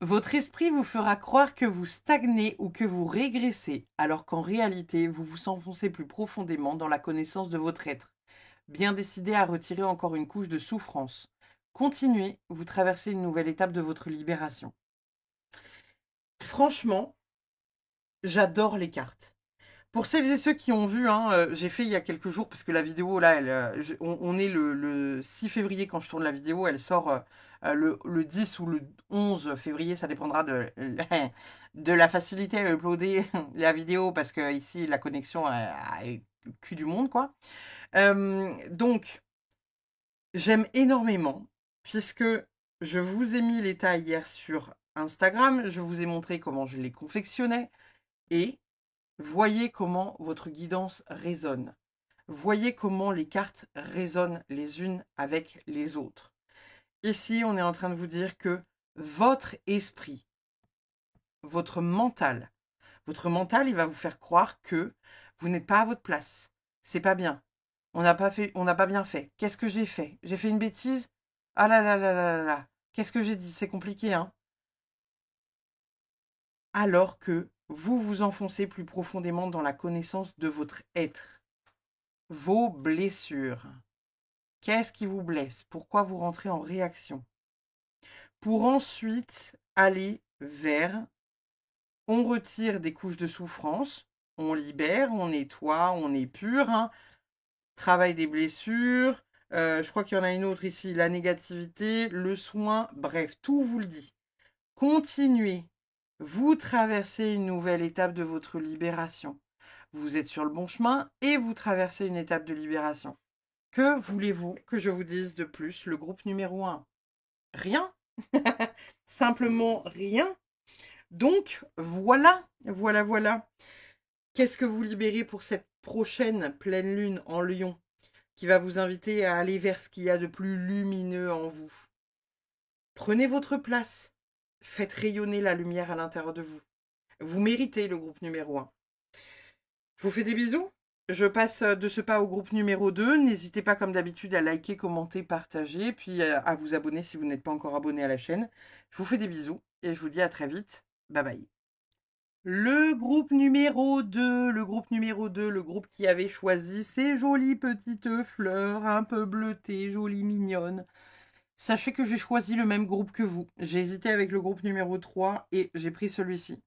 Votre esprit vous fera croire que vous stagnez ou que vous régressez, alors qu'en réalité, vous vous enfoncez plus profondément dans la connaissance de votre être, bien décidé à retirer encore une couche de souffrance. Continuez, vous traversez une nouvelle étape de votre libération. Franchement, j'adore les cartes. Pour celles et ceux qui ont vu, hein, j'ai fait il y a quelques jours, parce que la vidéo, là, on est le 6 février quand je tourne la vidéo, elle sort le 10 ou le 11 février, ça dépendra de la facilité à uploader la vidéo, parce que ici, la connexion est le cul du monde, quoi. Donc, j'aime énormément, puisque je vous ai mis les tailles hier sur Instagram, je vous ai montré comment je les confectionnais, et voyez comment votre guidance résonne. Voyez comment les cartes résonnent les unes avec les autres. Ici, on est en train de vous dire que votre esprit, votre mental, il va vous faire croire que vous n'êtes pas à votre place. C'est pas bien. On n'a pas bien fait. Qu'est-ce que j'ai fait? J'ai fait une bêtise? Ah là là là là là là. Qu'est-ce que j'ai dit? C'est compliqué, hein? Alors que vous vous enfoncez plus profondément dans la connaissance de votre être. Vos blessures. Qu'est-ce qui vous blesse? Pourquoi vous rentrez en réaction? Pour ensuite aller vers, on retire des couches de souffrance, on libère, on nettoie, on épure, hein. Travail des blessures, je crois qu'il y en a une autre ici, la négativité, le soin, bref, tout vous le dit. Continuez, vous traversez une nouvelle étape de votre libération. Vous êtes sur le bon chemin et vous traversez une étape de libération. Que voulez-vous que je vous dise de plus? Le groupe numéro 1. Rien. Simplement rien. Donc, voilà. Qu'est-ce que vous libérez pour cette prochaine pleine lune en Lion qui va vous inviter à aller vers ce qu'il y a de plus lumineux en vous? Prenez votre place. Faites rayonner la lumière à l'intérieur de vous. Vous méritez le groupe numéro 1. Je vous fais des bisous. Je passe de ce pas au groupe numéro 2. N'hésitez pas comme d'habitude à liker, commenter, partager, puis à vous abonner si vous n'êtes pas encore abonné à la chaîne. Je vous fais des bisous et je vous dis à très vite. Bye bye. Le groupe numéro 2, le groupe qui avait choisi ces jolies petites fleurs un peu bleutées, jolies, mignonnes. Sachez que j'ai choisi le même groupe que vous. J'ai hésité avec le groupe numéro 3 et j'ai pris celui-ci.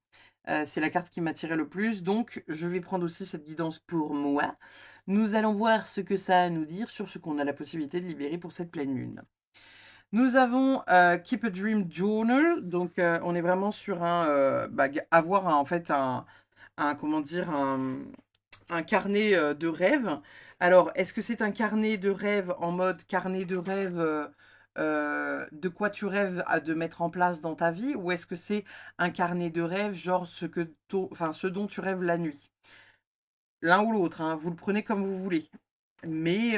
C'est la carte qui m'attirait le plus, donc je vais prendre aussi cette guidance pour moi. Nous allons voir ce que ça a à nous dire sur ce qu'on a la possibilité de libérer pour cette pleine lune. Nous avons Keep a Dream Journal, donc on est vraiment sur avoir en fait comment dire, un carnet de rêve. Alors, est-ce que c'est un carnet de rêve en mode carnet de rêve de quoi tu rêves de mettre en place dans ta vie, ou est-ce que c'est un carnet de rêve genre ce dont tu rêves la nuit? L'un ou l'autre, hein, vous le prenez comme vous voulez. Mais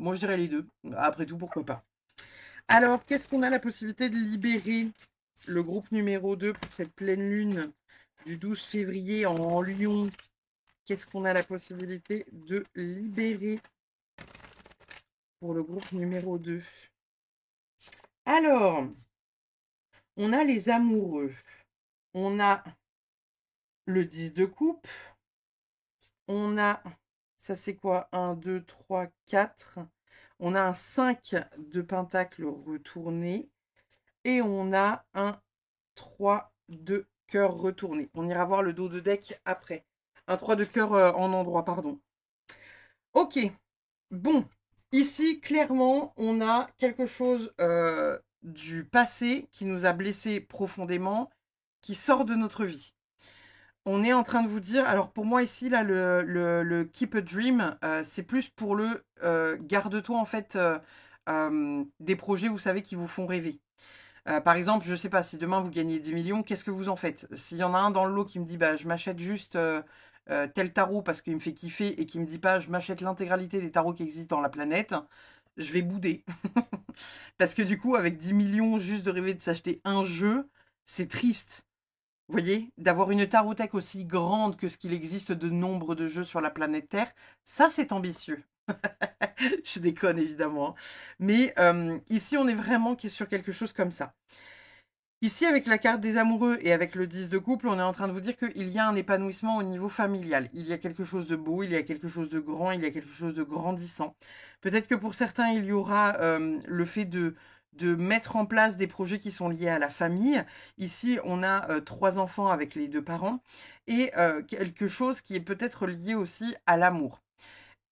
moi je dirais les deux. Après tout, pourquoi pas. Alors, qu'est-ce qu'on a la possibilité de libérer? Le groupe numéro 2 pour cette pleine lune du 12 février en Lion. Qu'est-ce qu'on a la possibilité de libérer pour le groupe numéro 2? Alors, on a les amoureux. On a le 10 de coupe. On a, ça c'est quoi? 1, 2, 3, 4. On a un 5 de pentacle retourné. Et on a un 3 de cœur retourné. On ira voir le dos de deck après. Un 3 de cœur en endroit, pardon. Ok. Bon. Ici, clairement, on a quelque chose du passé qui nous a blessés profondément, qui sort de notre vie. On est en train de vous dire, alors pour moi ici, là, le Keep a Dream, c'est plus pour le garde-toi en fait des projets, vous savez, qui vous font rêver. Par exemple, je sais pas, si demain vous gagnez 10 millions, qu'est-ce que vous en faites? S'il y en a un dans le lot qui me dit, bah, je m'achète juste tel tarot parce qu'il me fait kiffer et qui me dit pas, je m'achète l'intégralité des tarots qui existent dans la planète, je vais bouder. Parce que du coup, avec 10 millions, juste de rêver de s'acheter un jeu, c'est triste. Vous voyez, d'avoir une tarothèque aussi grande que ce qu'il existe de nombre de jeux sur la planète Terre, ça c'est ambitieux. Je déconne évidemment. Hein. Mais ici, on est vraiment sur quelque chose comme ça. Ici, avec la carte des amoureux et avec le 10 de couple, on est en train de vous dire qu'il y a un épanouissement au niveau familial. Il y a quelque chose de beau, il y a quelque chose de grand, il y a quelque chose de grandissant. Peut-être que pour certains, il y aura le fait de mettre en place des projets qui sont liés à la famille. Ici, on a 3 enfants avec les 2 parents et quelque chose qui est peut-être lié aussi à l'amour.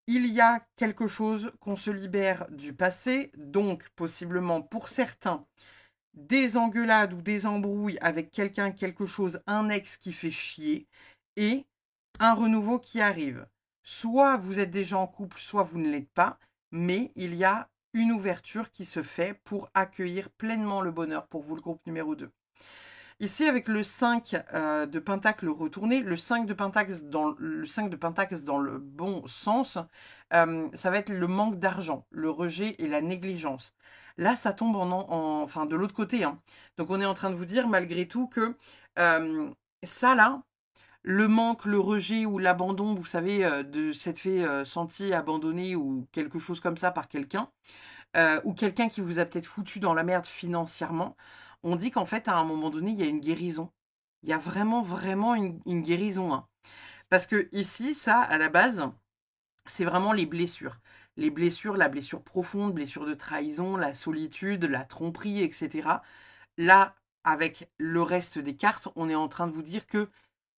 Il y a quelque chose qu'on se libère du passé, donc possiblement pour certains, des engueulades ou des embrouilles avec quelqu'un, quelque chose, un ex qui fait chier et un renouveau qui arrive. Soit vous êtes déjà en couple, soit vous ne l'êtes pas, mais il y a une ouverture qui se fait pour accueillir pleinement le bonheur pour vous, le groupe numéro 2. Ici, avec le 5 de Pentacle retourné, le 5 de Pentacle dans le bon sens, ça va être le manque d'argent, le rejet et la négligence. Là, ça tombe enfin, de l'autre côté, hein. Donc, on est en train de vous dire, malgré tout, que ça, là, le manque, le rejet ou l'abandon, vous savez, de s'être fait sentir abandonné ou quelque chose comme ça par quelqu'un, ou quelqu'un qui vous a peut-être foutu dans la merde financièrement, on dit qu'en fait, à un moment donné, il y a une guérison. Il y a vraiment, vraiment une guérison, hein. Parce que ici, ça, à la base, c'est vraiment les blessures. Les blessures, la blessure profonde, blessure de trahison, la solitude, la tromperie, etc. Là, avec le reste des cartes, on est en train de vous dire que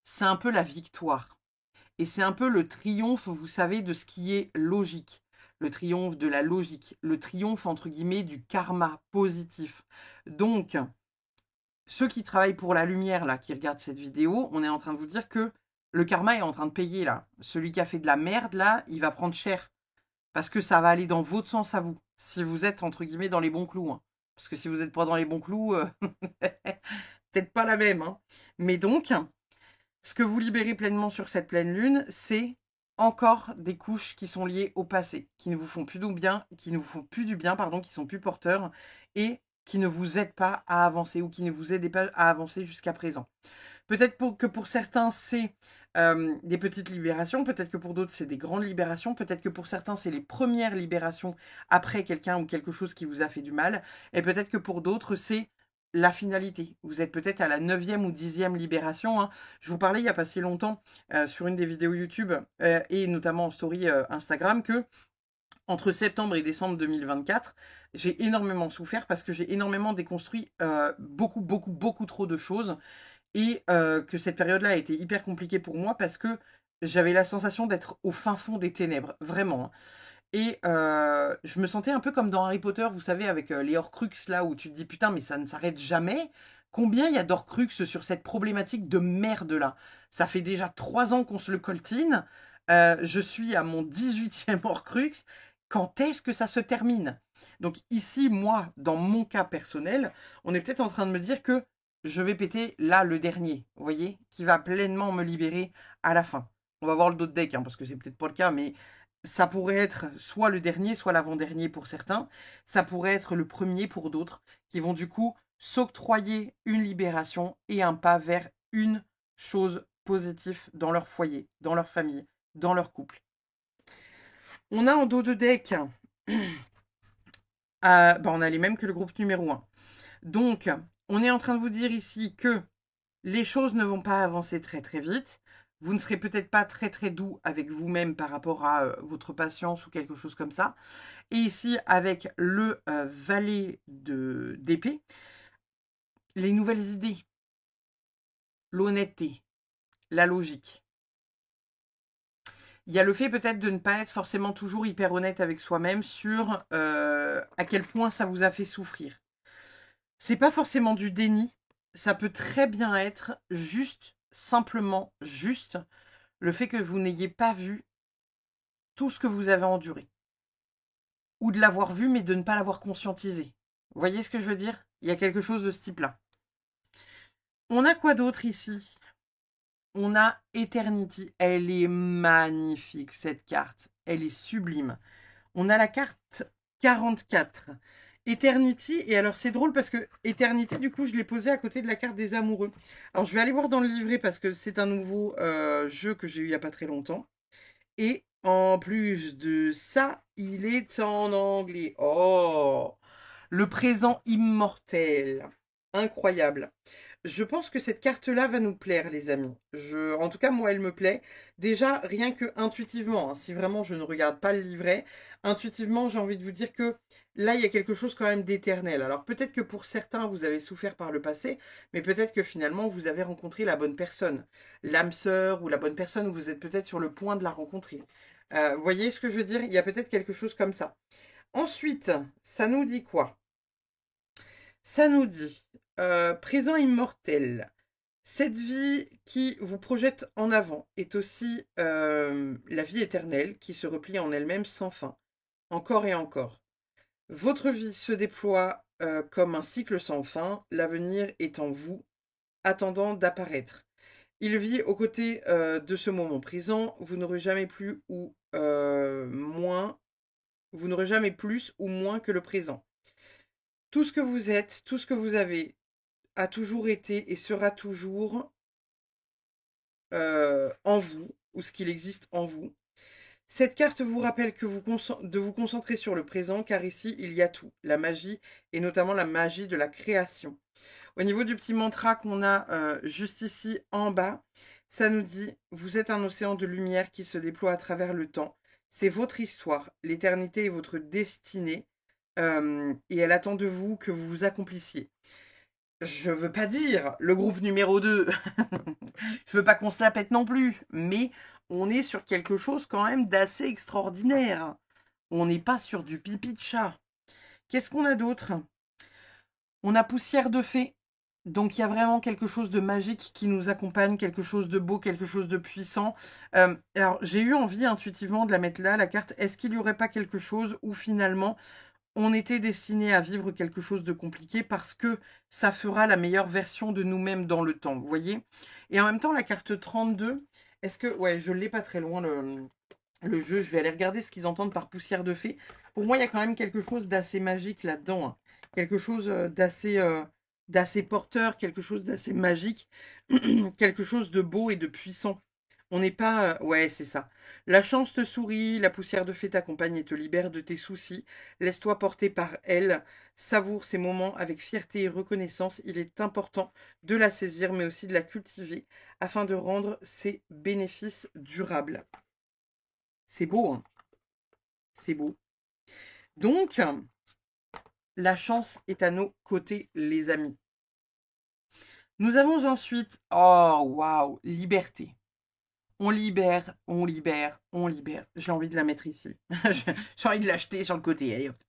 c'est un peu la victoire. Et c'est un peu le triomphe, vous savez, de ce qui est logique. Le triomphe de la logique. Le triomphe, entre guillemets, du karma positif. Donc, ceux qui travaillent pour la lumière, là, qui regardent cette vidéo, on est en train de vous dire que le karma est en train de payer, là. Celui qui a fait de la merde, là, il va prendre cher. Parce que ça va aller dans votre sens à vous. Si vous êtes, entre guillemets, dans les bons clous, hein. Parce que si vous n'êtes pas dans les bons clous, peut-être pas la même, hein. Mais donc, ce que vous libérez pleinement sur cette pleine lune, c'est encore des couches qui sont liées au passé, qui ne vous font plus du bien, qui sont plus porteurs et qui ne vous aident pas à avancer ou qui ne vous aident pas à avancer jusqu'à présent. Peut-être que pour certains, c'est des petites libérations, peut-être que pour d'autres, c'est des grandes libérations, peut-être que pour certains, c'est les premières libérations après quelqu'un ou quelque chose qui vous a fait du mal, et peut-être que pour d'autres, c'est la finalité. Vous êtes peut-être à la 9e ou 10e libération, hein. Je vous parlais il n'y a pas si longtemps sur une des vidéos YouTube et notamment en story Instagram que entre septembre et décembre 2024, j'ai énormément souffert parce que j'ai énormément déconstruit beaucoup trop de choses et que cette période-là a été hyper compliquée pour moi parce que j'avais la sensation d'être au fin fond des ténèbres, vraiment, hein. Et je me sentais un peu comme dans Harry Potter, vous savez, avec les Horcruxes, là, où tu te dis, putain, mais ça ne s'arrête jamais. Combien il y a d'Horcruxes sur cette problématique de merde-là? Ça fait déjà 3 ans qu'on se le coltine. Je suis à mon 18e Horcrux. Quand est-ce que ça se termine? Donc ici, moi, dans mon cas personnel, on est peut-être en train de me dire que je vais péter là le dernier, vous voyez, qui va pleinement me libérer à la fin. On va voir le dos de deck, hein, parce que c'est peut-être pas le cas, mais ça pourrait être soit le dernier, soit l'avant-dernier pour certains. Ça pourrait être le premier pour d'autres, qui vont du coup s'octroyer une libération et un pas vers une chose positive dans leur foyer, dans leur famille, dans leur couple. On a en dos de deck, on a les mêmes que le groupe numéro 1. Donc, on est en train de vous dire ici que les choses ne vont pas avancer très très vite. Vous ne serez peut-être pas très très doux avec vous-même par rapport à votre patience ou quelque chose comme ça. Et ici, avec le valet d'épée, les nouvelles idées, l'honnêteté, la logique. Il y a le fait peut-être de ne pas être forcément toujours hyper honnête avec soi-même sur à quel point ça vous a fait souffrir. C'est pas forcément du déni, ça peut très bien être juste, simplement juste, le fait que vous n'ayez pas vu tout ce que vous avez enduré. Ou de l'avoir vu, mais de ne pas l'avoir conscientisé. Vous voyez ce que je veux dire? Il y a quelque chose de ce type-là. On a quoi d'autre ici? On a Eternity. Elle est magnifique, cette carte. Elle est sublime. On a la carte 44. Eternity. Et alors, c'est drôle parce que Eternity, du coup, je l'ai posée à côté de la carte des amoureux. Alors, je vais aller voir dans le livret parce que c'est un nouveau jeu que j'ai eu il n'y a pas très longtemps. Et en plus de ça, il est en anglais. Oh! Le présent immortel. Incroyable. Je pense que cette carte-là va nous plaire, les amis. En tout cas, moi, elle me plaît. Déjà, rien que intuitivement, hein, si vraiment je ne regarde pas le livret, intuitivement, j'ai envie de vous dire que là, il y a quelque chose quand même d'éternel. Alors, peut-être que pour certains, vous avez souffert par le passé, mais peut-être que finalement, vous avez rencontré la bonne personne. L'âme sœur ou la bonne personne où vous êtes peut-être sur le point de la rencontrer. Vous voyez ce que je veux dire? Il y a peut-être quelque chose comme ça. Ensuite, ça nous dit quoi? Ça nous dit présent immortel. Cette vie qui vous projette en avant est aussi la vie éternelle qui se replie en elle-même sans fin, encore et encore. Votre vie se déploie comme un cycle sans fin, l'avenir est en vous, attendant d'apparaître. Il vit aux côtés de ce moment présent, vous n'aurez jamais plus ou moins, vous n'aurez jamais plus ou moins que le présent. Tout ce que vous êtes, tout ce que vous avez, a toujours été et sera toujours en vous, ou ce qu'il existe en vous. Cette carte vous rappelle que de vous concentrer sur le présent, car ici, il y a tout, la magie, et notamment la magie de la création. Au niveau du petit mantra qu'on a juste ici en bas, ça nous dit « Vous êtes un océan de lumière qui se déploie à travers le temps. C'est votre histoire, l'éternité est votre destinée, et elle attend de vous que vous vous accomplissiez. » Je veux pas dire le groupe numéro 2. Je veux pas qu'on se la pète non plus. Mais on est sur quelque chose quand même d'assez extraordinaire. On n'est pas sur du pipi de chat. Qu'est-ce qu'on a d'autre? On a poussière de fée. Donc il y a vraiment quelque chose de magique qui nous accompagne, quelque chose de beau, quelque chose de puissant. Alors j'ai eu envie intuitivement de la mettre là, la carte. Est-ce qu'il n'y aurait pas quelque chose où finalement on était destiné à vivre quelque chose de compliqué parce que ça fera la meilleure version de nous-mêmes dans le temps, vous voyez? Et en même temps, la carte 32, est-ce que... Ouais, je ne l'ai pas très loin, le jeu. Je vais aller regarder ce qu'ils entendent par poussière de fée. Pour moi, il y a quand même quelque chose d'assez magique là-dedans, hein. Quelque chose d'assez porteur, quelque chose d'assez magique, quelque chose de beau et de puissant. On n'est pas... ouais, c'est ça. La chance te sourit, la poussière de fée t'accompagne et te libère de tes soucis. Laisse-toi porter par elle. Savoure ces moments avec fierté et reconnaissance. Il est important de la saisir, mais aussi de la cultiver afin de rendre ses bénéfices durables. C'est beau, hein? C'est beau. Donc, la chance est à nos côtés, les amis. Nous avons ensuite... Oh, waouh! Liberté. On libère, on libère, on libère. J'ai envie de la mettre ici. J'ai envie de l'acheter sur le côté. Allez, hop.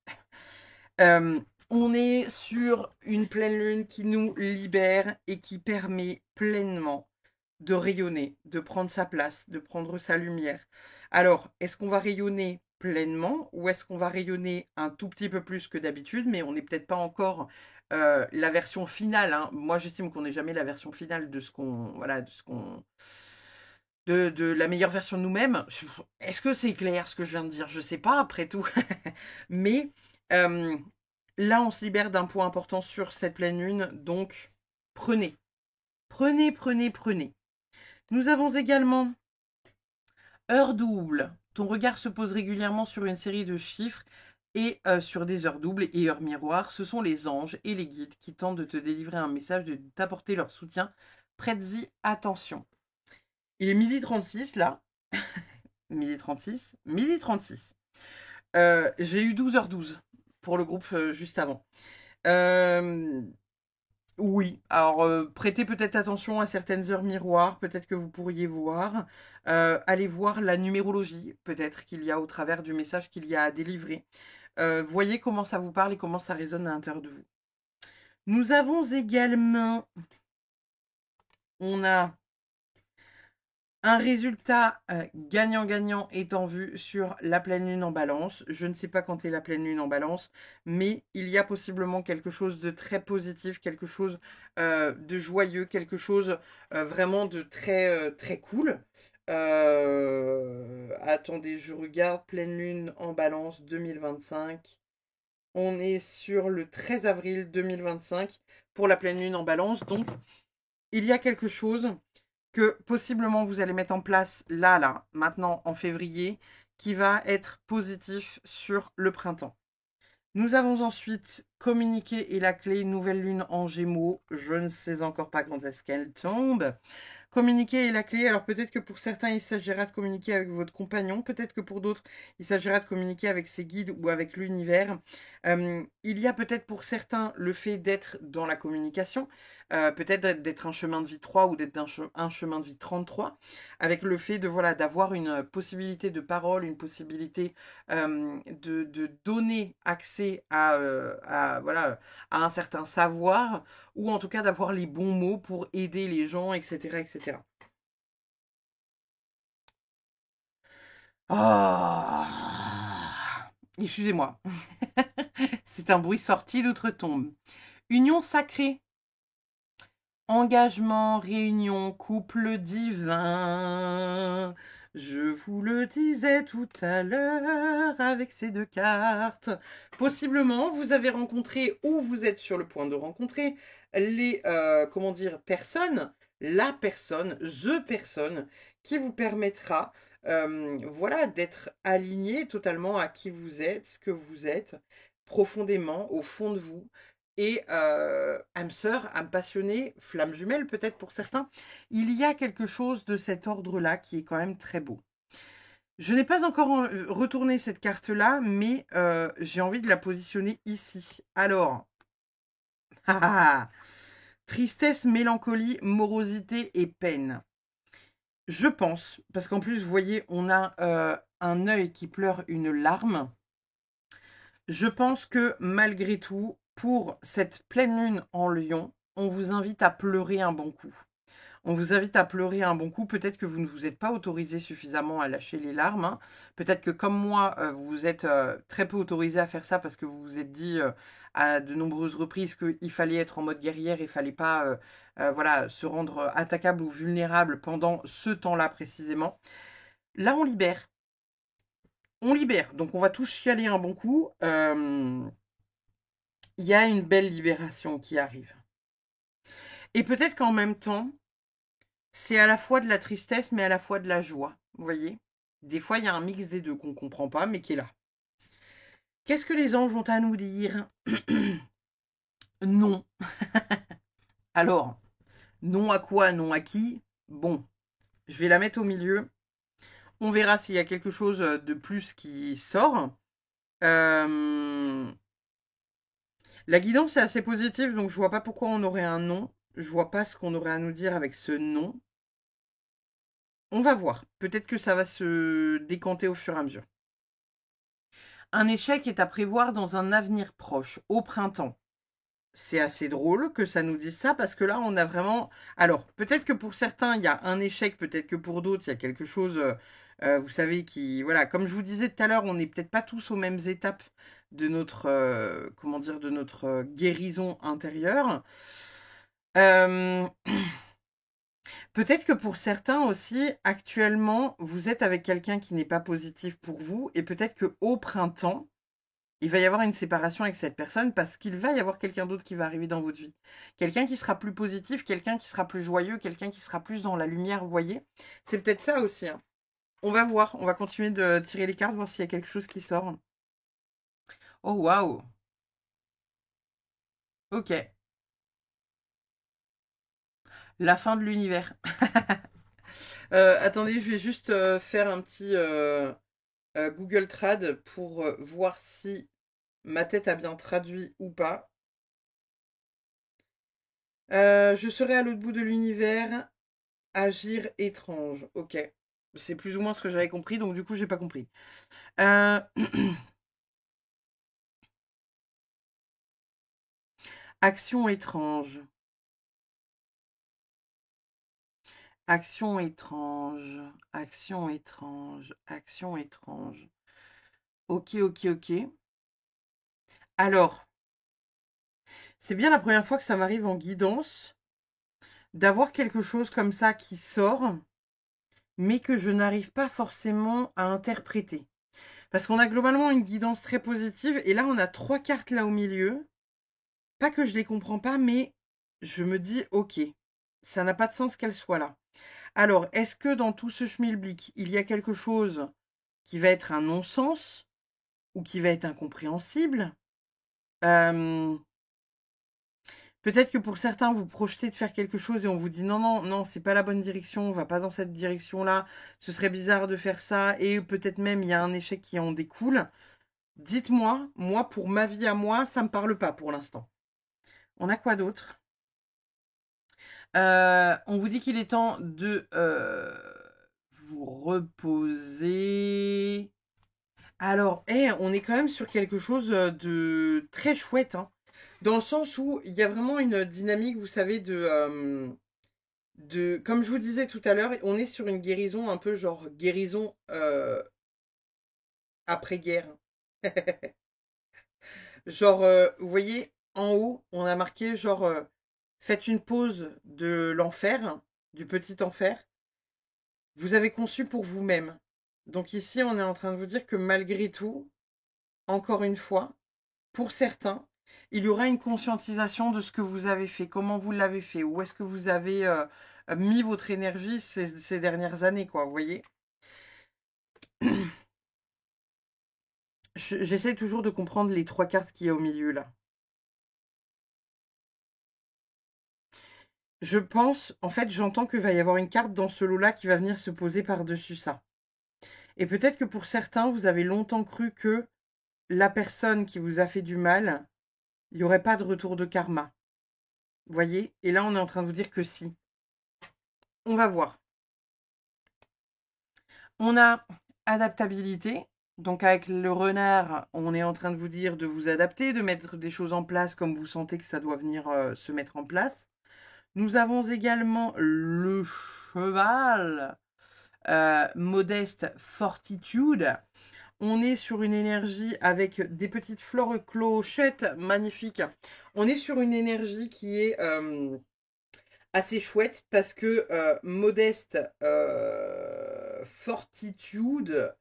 On est sur une pleine lune qui nous libère et qui permet pleinement de rayonner, de prendre sa place, de prendre sa lumière. Alors, est-ce qu'on va rayonner pleinement ou est-ce qu'on va rayonner un tout petit peu plus que d'habitude, mais on n'est peut-être pas encore la version finale, hein. Moi, j'estime qu'on n'est jamais la version finale de ce qu'on... Voilà, de ce qu'on... De la meilleure version de nous-mêmes. Est-ce que c'est clair ce que je viens de dire? Je sais pas, après tout. Mais là, on se libère d'un point important sur cette pleine lune. Donc, prenez. Prenez, prenez, prenez. Nous avons également heure double. Ton regard se pose régulièrement sur une série de chiffres et sur des heures doubles et heures miroirs. Ce sont les anges et les guides qui tentent de te délivrer un message, de t'apporter leur soutien. Prête-y attention. Il est 12h36 là. 12h36. 12h36. J'ai eu 12h12 pour le groupe juste avant. Oui, alors prêtez peut-être attention à certaines heures miroirs, peut-être que vous pourriez voir. Allez voir la numérologie, peut-être qu'il y a au travers du message qu'il y a à délivrer. Voyez comment ça vous parle et comment ça résonne à l'intérieur de vous. Nous avons également... On a un résultat gagnant-gagnant est en vue sur la pleine lune en balance. Je ne sais pas quand est la pleine lune en balance, mais il y a possiblement quelque chose de très positif, quelque chose de joyeux, quelque chose vraiment de très cool. Attendez, je regarde, pleine lune en balance 2025. On est sur le 13 avril 2025 pour la pleine lune en balance. Donc, il y a quelque chose que possiblement vous allez mettre en place là, maintenant en février, qui va être positif sur le printemps. Nous avons ensuite communiquer et la clé, nouvelle lune en Gémeaux. Je ne sais encore pas quand est-ce qu'elle tombe. Communiquer est la clé. Alors peut-être que pour certains, il s'agira de communiquer avec votre compagnon. Peut-être que pour d'autres, il s'agira de communiquer avec ses guides ou avec l'univers. Il y a peut-être pour certains le fait d'être dans la communication. Peut-être d'être un chemin de vie 3 ou d'être un chemin de vie 33. Avec le fait de voilà d'avoir une possibilité de parole, une possibilité de donner accès voilà, à un certain savoir, ou en tout cas d'avoir les bons mots pour aider les gens, etc. etc. Oh, excusez-moi. C'est un bruit sorti d'outre-tombe. Union sacrée. Engagement, réunion, couple divin. Je vous le disais tout à l'heure avec ces deux cartes. Possiblement, vous avez rencontré ou vous êtes sur le point de rencontrer les, comment dire, personnes, la personne, the personne qui vous permettra, voilà, d'être aligné totalement à qui vous êtes, ce que vous êtes, profondément, au fond de vous. Et âme sœur, âme passionnée, flamme jumelle peut-être pour certains, il y a quelque chose de cet ordre-là qui est quand même très beau. Je n'ai pas encore retourné cette carte-là, mais j'ai envie de la positionner ici. Alors, tristesse, mélancolie, morosité et peine. Je pense, parce qu'en plus, vous voyez, on a un œil qui pleure une larme. Je pense que malgré tout, pour cette pleine lune en Lion, on vous invite à pleurer un bon coup. On vous invite à pleurer un bon coup. Peut-être que vous ne vous êtes pas autorisé suffisamment à lâcher les larmes. Hein. Peut-être que comme moi, vous êtes très peu autorisé à faire ça parce que vous vous êtes dit à de nombreuses reprises qu'il fallait être en mode guerrière et il fallait pas voilà, se rendre attaquable ou vulnérable pendant ce temps-là précisément. Là, on libère. On libère. Donc, on va tous chialer un bon coup. Il y a une belle libération qui arrive. Et peut-être qu'en même temps, c'est à la fois de la tristesse, mais à la fois de la joie. Vous voyez? Des fois, il y a un mix des deux qu'on ne comprend pas, mais qui est là. Qu'est-ce que les anges ont à nous dire? Non. Alors, non à quoi, non à qui? Bon, je vais la mettre au milieu. On verra s'il y a quelque chose de plus qui sort. La guidance est assez positive, donc je vois pas pourquoi on aurait un non. Je vois pas ce qu'on aurait à nous dire avec ce non. On va voir. Peut-être que ça va se décanter au fur et à mesure. Un échec est à prévoir dans un avenir proche, au printemps. C'est assez drôle que ça nous dise ça parce que là, on a vraiment... Alors, peut-être que pour certains, il y a un échec, peut-être que pour d'autres, il y a quelque chose, vous savez, qui... Voilà, comme je vous disais tout à l'heure, on n'est peut-être pas tous aux mêmes étapes de notre, comment dire, de notre guérison intérieure. Peut-être que pour certains aussi, actuellement, vous êtes avec quelqu'un qui n'est pas positif pour vous et peut-être qu'au printemps, il va y avoir une séparation avec cette personne parce qu'il va y avoir quelqu'un d'autre qui va arriver dans votre vie. Quelqu'un qui sera plus positif, quelqu'un qui sera plus joyeux, quelqu'un qui sera plus dans la lumière, vous voyez. C'est peut-être ça aussi. Hein. On va voir, on va continuer de tirer les cartes, voir s'il y a quelque chose qui sort. Oh, waouh. Ok. La fin de l'univers. Attendez, je vais juste faire un petit Google Trad pour voir si ma tête a bien traduit ou pas. Je serai à l'autre bout de l'univers. Agir étrange. Ok. C'est plus ou moins ce que j'avais compris, donc du coup, j'ai pas compris. Euh, Action étrange. Action étrange. Action étrange. Action étrange. Ok, ok, ok. Alors, c'est bien la première fois que ça m'arrive en guidance d'avoir quelque chose comme ça qui sort, mais que je n'arrive pas forcément à interpréter. Parce qu'on a globalement une guidance très positive, et là, on a 3 cartes là au milieu. Pas que je les comprends pas, mais je me dis, ok, ça n'a pas de sens qu'elles soient là. Alors, est-ce que dans tout ce schmilblick, il y a quelque chose qui va être un non-sens ou qui va être incompréhensible? Euh, Peut-être que pour certains, vous projetez de faire quelque chose et on vous dit non, non, non, c'est pas la bonne direction, on va pas dans cette direction-là, ce serait bizarre de faire ça, et peut-être même il y a un échec qui en découle. Dites-moi, moi, pour ma vie à moi, ça me parle pas pour l'instant. On a quoi d'autre? On vous dit qu'il est temps de vous reposer. Alors, on est quand même sur quelque chose de très chouette, hein, dans le sens où il y a vraiment une dynamique, vous savez, comme je vous disais tout à l'heure, on est sur une guérison un peu genre guérison après-guerre. Genre, vous voyez, en haut, on a marqué genre, faites une pause de l'enfer, du petit enfer. Vous avez conçu pour vous-même. Donc ici, on est en train de vous dire que malgré tout, encore une fois, pour certains, il y aura une conscientisation de ce que vous avez fait, comment vous l'avez fait, où est-ce que vous avez mis votre énergie ces dernières années, quoi, vous voyez. J'essaie toujours de comprendre les 3 cartes qu'il y a au milieu, là. Je pense, en fait, j'entends qu'il va y avoir une carte dans ce lot-là qui va venir se poser par-dessus ça. Et peut-être que pour certains, vous avez longtemps cru que la personne qui vous a fait du mal, il n'y aurait pas de retour de karma. Vous voyez? Et là, on est en train de vous dire que si. On va voir. On a adaptabilité. Donc avec le renard, on est en train de vous dire de vous adapter, de mettre des choses en place comme vous sentez que ça doit venir se mettre en place. Nous avons également le cheval, modeste fortitude. On est sur une énergie avec des petites fleurs clochettes magnifiques. On est sur une énergie qui est assez chouette parce que modeste fortitude,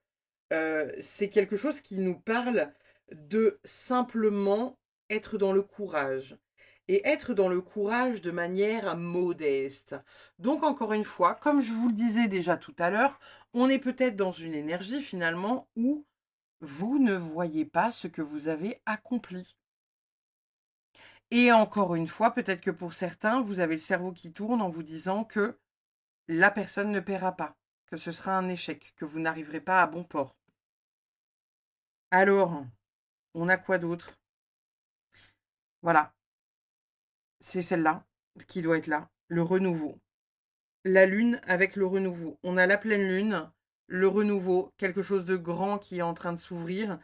c'est quelque chose qui nous parle de simplement être dans le courage. Et être dans le courage de manière modeste. Donc encore une fois, comme je vous le disais déjà tout à l'heure, on est peut-être dans une énergie finalement où vous ne voyez pas ce que vous avez accompli. Et encore une fois, peut-être que pour certains, vous avez le cerveau qui tourne en vous disant que la personne ne paiera pas, que ce sera un échec, que vous n'arriverez pas à bon port. Alors, on a quoi d'autre? Voilà, c'est celle-là qui doit être là, le renouveau. La lune avec le renouveau. On a la pleine lune, le renouveau, quelque chose de grand qui est en train de s'ouvrir.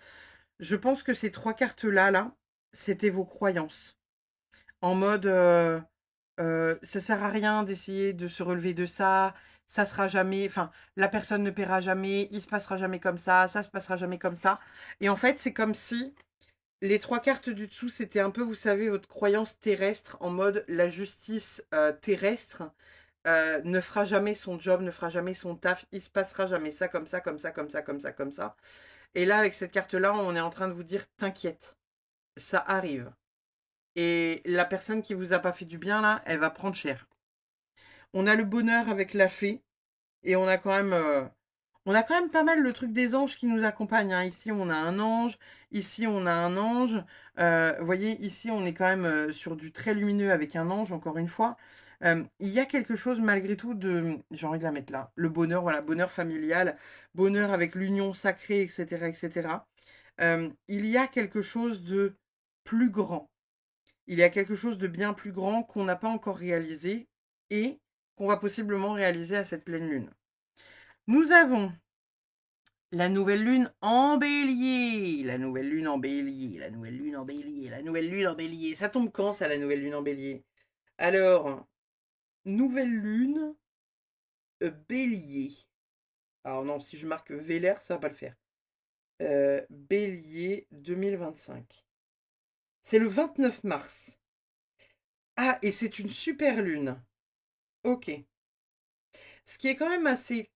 Je pense que ces 3 cartes-là, c'était vos croyances. En mode, ça sert à rien d'essayer de se relever de ça sera jamais, enfin, la personne ne paiera jamais, il se passera jamais comme ça se passera jamais comme ça. Et en fait, c'est comme si les 3 cartes du dessous, c'était un peu, vous savez, votre croyance terrestre, en mode la justice terrestre ne fera jamais son job, ne fera jamais son taf, il se passera jamais ça, comme ça, comme ça, comme ça, comme ça, comme ça. Et là, avec cette carte-là, on est en train de vous dire, t'inquiète, ça arrive. Et la personne qui vous a pas fait du bien, là, elle va prendre cher. On a le bonheur avec la fée. Et on a quand même pas mal le truc des anges qui nous accompagnent, hein. Ici, on a un ange. Ici, on a un ange. Vous voyez, ici, on est quand même sur du très lumineux avec un ange, encore une fois. Il y a quelque chose, malgré tout, de... J'ai envie de la mettre là. Le bonheur, voilà, bonheur familial, bonheur avec l'union sacrée, etc., etc. Il y a quelque chose de plus grand. Il y a quelque chose de bien plus grand qu'on n'a pas encore réalisé et qu'on va possiblement réaliser à cette pleine lune. Nous avons la nouvelle lune en bélier, la nouvelle lune en bélier, la nouvelle lune en bélier, la nouvelle lune en bélier. Ça tombe quand ça, la nouvelle lune en bélier? Alors, nouvelle lune bélier. Alors non, si je marque Vélaire, ça va pas le faire. Bélier 2025. C'est le 29 mars. Ah, et c'est une super lune. Ok. Ce qui est quand même assez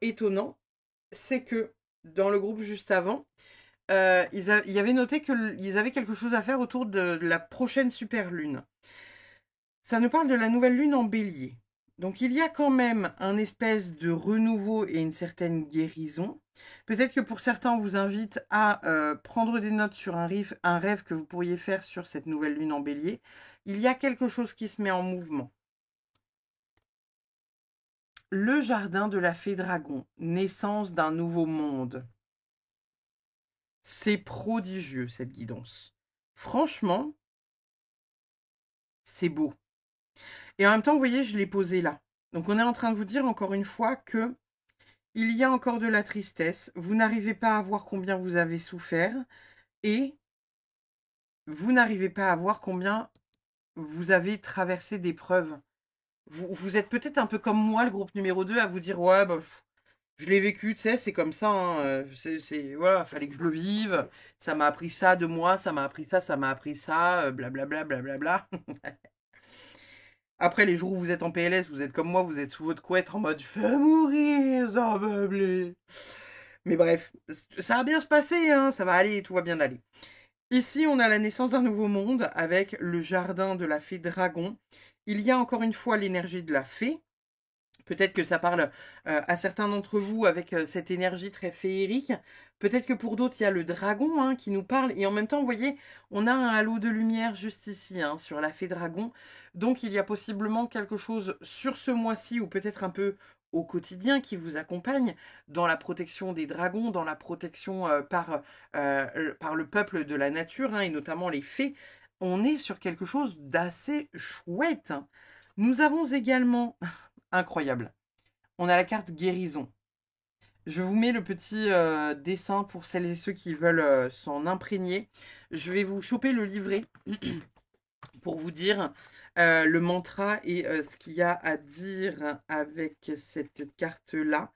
étonnant, c'est que dans le groupe juste avant, il y avait noté qu'ils avaient quelque chose à faire autour de la prochaine super lune. Ça nous parle de la nouvelle lune en bélier. Donc il y a quand même un espèce de renouveau et une certaine guérison. Peut-être que pour certains, on vous invite à prendre des notes sur un rêve que vous pourriez faire sur cette nouvelle lune en bélier. Il y a quelque chose qui se met en mouvement. Le jardin de la fée dragon, naissance d'un nouveau monde. C'est prodigieux cette guidance. Franchement, c'est beau. Et en même temps, vous voyez, je l'ai posé là. Donc on est en train de vous dire encore une fois que il y a encore de la tristesse, vous n'arrivez pas à voir combien vous avez souffert et vous n'arrivez pas à voir combien vous avez traversé d'épreuves. Vous êtes peut-être un peu comme moi, le groupe numéro 2, à vous dire ouais, bah, je l'ai vécu, tu sais, c'est comme ça, hein, voilà, fallait que je le vive, ça m'a appris ça de moi, ça m'a appris ça m'a appris ça, blablabla, blablabla. Après, les jours où vous êtes en PLS, vous êtes comme moi, vous êtes sous votre couette en mode fais mourir, ça va meublé. Mais bref, ça va bien se passer, hein, ça va aller, tout va bien aller. Ici, on a la naissance d'un nouveau monde avec le jardin de la fée dragon. Il y a encore une fois l'énergie de la fée. Peut-être que ça parle à certains d'entre vous avec cette énergie très féerique. Peut-être que pour d'autres, il y a le dragon hein, qui nous parle. Et en même temps, vous voyez, on a un halo de lumière juste ici, hein, sur la fée dragon. Donc, il y a possiblement quelque chose sur ce mois-ci, ou peut-être un peu au quotidien, qui vous accompagne dans la protection des dragons, dans la protection par le peuple de la nature, hein, et notamment les fées. On est sur quelque chose d'assez chouette. Nous avons également incroyable. On a la carte guérison. Je vous mets le petit dessin pour celles et ceux qui veulent s'en imprégner. Je vais vous choper le livret pour vous dire le mantra et ce qu'il y a à dire avec cette carte-là.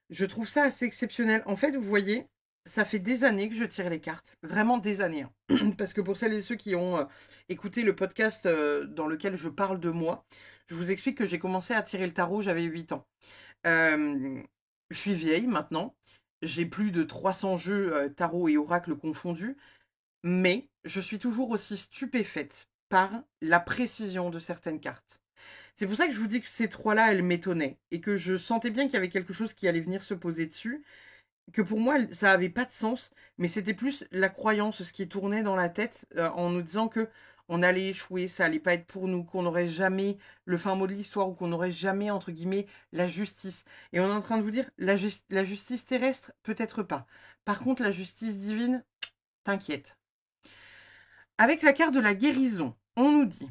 Je trouve ça assez exceptionnel. En fait, vous voyez, ça fait des années que je tire les cartes. Vraiment des années. Hein. Parce que pour celles et ceux qui ont écouté le podcast dans lequel je parle de moi, je vous explique que j'ai commencé à tirer le tarot, j'avais 8 ans. Je suis vieille maintenant. J'ai plus de 300 jeux tarot et oracle confondus. Mais je suis toujours aussi stupéfaite par la précision de certaines cartes. C'est pour ça que je vous dis que ces trois-là, elles m'étonnaient. Et que je sentais bien qu'il y avait quelque chose qui allait venir se poser dessus. Que pour moi, ça n'avait pas de sens. Mais c'était plus la croyance, ce qui tournait dans la tête en nous disant que on allait échouer, ça allait pas être pour nous, qu'on n'aurait jamais le fin mot de l'histoire ou qu'on n'aurait jamais, entre guillemets, la justice. Et on est en train de vous dire, la justice terrestre, peut-être pas. Par contre, la justice divine, t'inquiète. Avec la carte de la guérison, on nous dit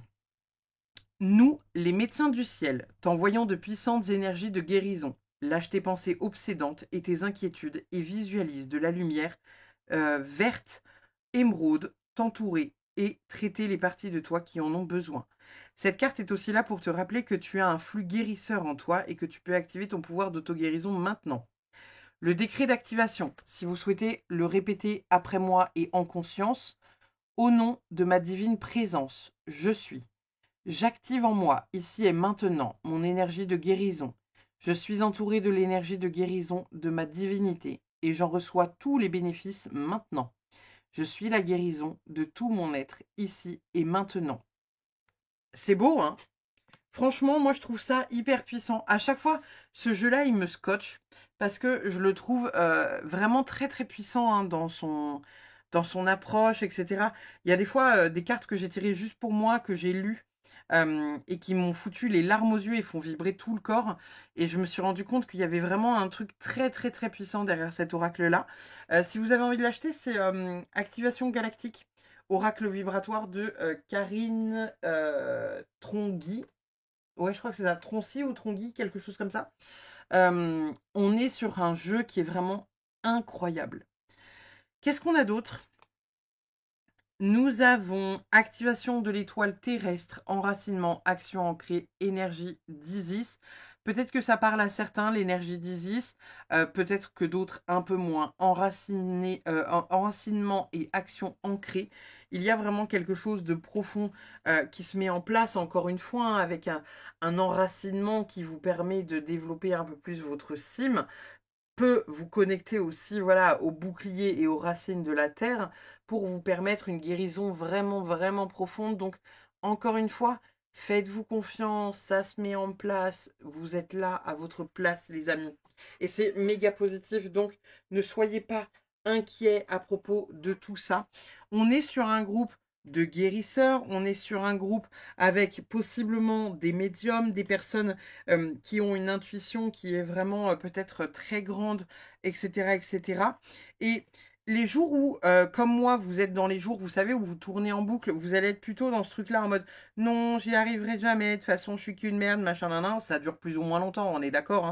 nous, les médecins du ciel, t'envoyons de puissantes énergies de guérison. Lâche tes pensées obsédantes et tes inquiétudes et visualise de la lumière verte, émeraude, t'entourer et traiter les parties de toi qui en ont besoin. Cette carte est aussi là pour te rappeler que tu as un flux guérisseur en toi et que tu peux activer ton pouvoir d'auto-guérison maintenant. Le décret d'activation, si vous souhaitez le répéter après moi et en conscience, au nom de ma divine présence, je suis. J'active en moi, ici et maintenant, mon énergie de guérison. Je suis entouré de l'énergie de guérison de ma divinité et j'en reçois tous les bénéfices maintenant. Je suis la guérison de tout mon être, ici et maintenant. C'est beau, hein? Franchement, moi, je trouve ça hyper puissant. À chaque fois, ce jeu-là, il me scotche parce que je le trouve vraiment très, très puissant hein, dans son approche, etc. Il y a des fois des cartes que j'ai tirées juste pour moi, que j'ai lues et qui m'ont foutu les larmes aux yeux et font vibrer tout le corps. Et je me suis rendu compte qu'il y avait vraiment un truc très, très, très puissant derrière cet oracle-là. Si vous avez envie de l'acheter, c'est Activation Galactique. Oracle vibratoire de Karine Trongy. Ouais, je crois que c'est ça, Troncy ou Trongy, quelque chose comme ça. On est sur un jeu qui est vraiment incroyable. Qu'est-ce qu'on a d'autre? Nous avons activation de l'étoile terrestre, enracinement, action ancrée, énergie d'Isis. Peut-être que ça parle à certains, l'énergie d'Isis. Peut-être que d'autres un peu moins. Enracinement et action ancrée. Il y a vraiment quelque chose de profond qui se met en place, encore une fois, hein, avec un enracinement qui vous permet de développer un peu plus votre cime. Peut vous connecter aussi voilà, au bouclier et aux racines de la terre pour vous permettre une guérison vraiment, vraiment profonde. Donc, encore une fois, Faites-vous confiance, ça se met en place. Vous êtes là à votre place, les amis. Et c'est méga positif. Donc, ne soyez pas inquiets à propos de tout ça. On est sur un groupe de guérisseurs. On est sur un groupe avec possiblement des médiums, des personnes qui ont une intuition qui est vraiment peut-être très grande, etc., etc. Et les jours où, comme moi, vous êtes dans les jours, vous savez, où vous tournez en boucle, vous allez être plutôt dans ce truc-là en mode non, j'y arriverai jamais, de toute façon, je suis qu'une merde, machin, nan, ça dure plus ou moins longtemps, on est d'accord,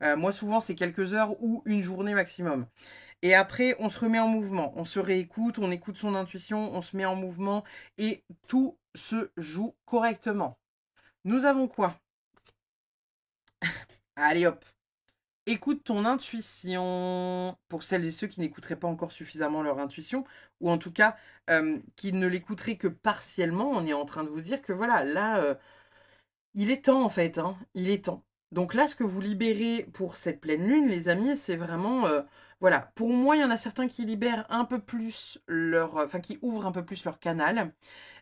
hein. Moi, souvent, c'est quelques heures ou une journée maximum. Et après, on se remet en mouvement, on se réécoute, on écoute son intuition, on se met en mouvement et tout se joue correctement. Nous avons quoi? Allez hop. Écoute ton intuition, pour celles et ceux qui n'écouteraient pas encore suffisamment leur intuition, ou en tout cas qui ne l'écouteraient que partiellement. On est en train de vous dire que voilà, là, il est temps en fait, hein, il est temps. Donc là, ce que vous libérez pour cette pleine lune, les amis, c'est vraiment, voilà, pour moi, il y en a certains qui libèrent un peu plus leur, enfin qui ouvrent un peu plus leur canal.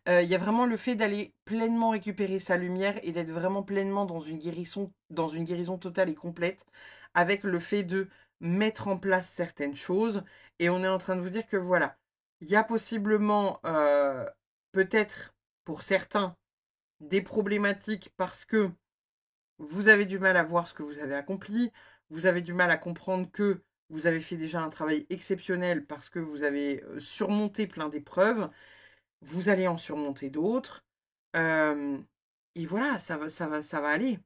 Il y a vraiment le fait d'aller pleinement récupérer sa lumière et d'être vraiment pleinement dans une guérison totale et complète, avec le fait de mettre en place certaines choses. Et on est en train de vous dire que voilà, il y a possiblement, peut-être pour certains, des problématiques parce que vous avez du mal à voir ce que vous avez accompli, vous avez du mal à comprendre que vous avez fait déjà un travail exceptionnel parce que vous avez surmonté plein d'épreuves, vous allez en surmonter d'autres, euh, et voilà, ça va aller.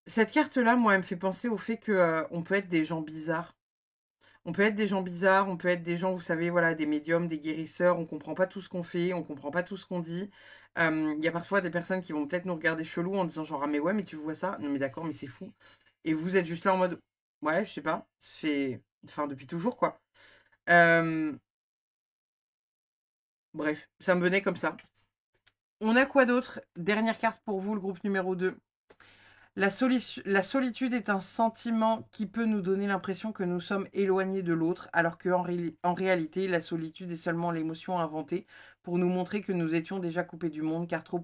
Cette carte-là, moi, elle me fait penser au fait que on peut être des gens bizarres. On peut être des gens bizarres, on peut être des gens, vous savez, voilà, des médiums, des guérisseurs, on comprend pas tout ce qu'on fait, on comprend pas tout ce qu'on dit. Il y a parfois des personnes qui vont peut-être nous regarder chelou en disant genre, ah mais ouais, mais tu vois ça? Non mais d'accord, mais c'est fou. Et vous êtes juste là en mode, ouais, je sais pas, c'est, enfin, depuis toujours, quoi. Euh, Bref, ça me venait comme ça. On a quoi d'autre? Dernière carte pour vous, le groupe numéro 2. La solitude est un sentiment qui peut nous donner l'impression que nous sommes éloignés de l'autre, alors en réalité, la solitude est seulement l'émotion inventée pour nous montrer que nous étions déjà coupés du monde, car trop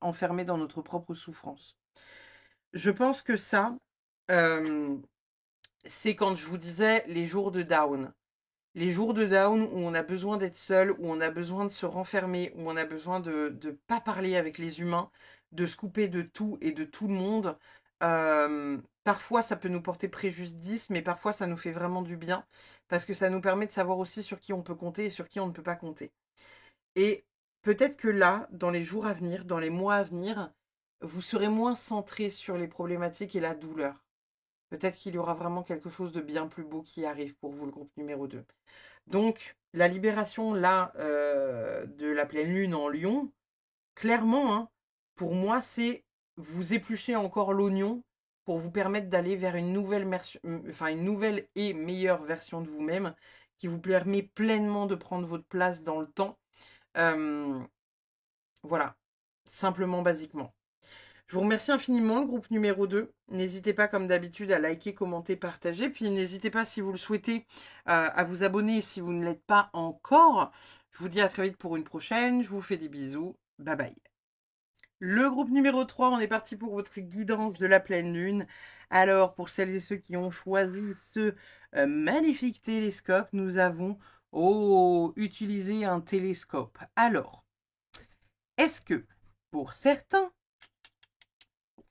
enfermés dans notre propre souffrance. Je pense que ça, euh, c'est quand je vous disais les jours de down. Les jours de down où on a besoin d'être seul, où on a besoin de se renfermer, où on a besoin de ne pas parler avec les humains, de se couper de tout et de tout le monde. Parfois, ça peut nous porter préjudice, mais parfois, ça nous fait vraiment du bien, parce que ça nous permet de savoir aussi sur qui on peut compter et sur qui on ne peut pas compter. Et peut-être que là, dans les jours à venir, dans les mois à venir, vous serez moins centré sur les problématiques et la douleur. Peut-être qu'il y aura vraiment quelque chose de bien plus beau qui arrive pour vous, le groupe numéro 2. Donc, la libération, là, de la pleine lune en Lion, clairement, hein, pour moi, c'est vous éplucher encore l'oignon pour vous permettre d'aller vers une nouvelle et meilleure version de vous-même qui vous permet pleinement de prendre votre place dans le temps. Euh, voilà, simplement, basiquement. Je vous remercie infiniment, le groupe numéro 2. N'hésitez pas, comme d'habitude, à liker, commenter, partager. Puis n'hésitez pas, si vous le souhaitez, à vous abonner si vous ne l'êtes pas encore. Je vous dis à très vite pour une prochaine. Je vous fais des bisous. Bye bye. Le groupe numéro 3, on est parti pour votre guidance de la pleine lune. Alors, pour celles et ceux qui ont choisi ce magnifique télescope, nous avons utilisé un télescope. Alors, est-ce que, pour certains,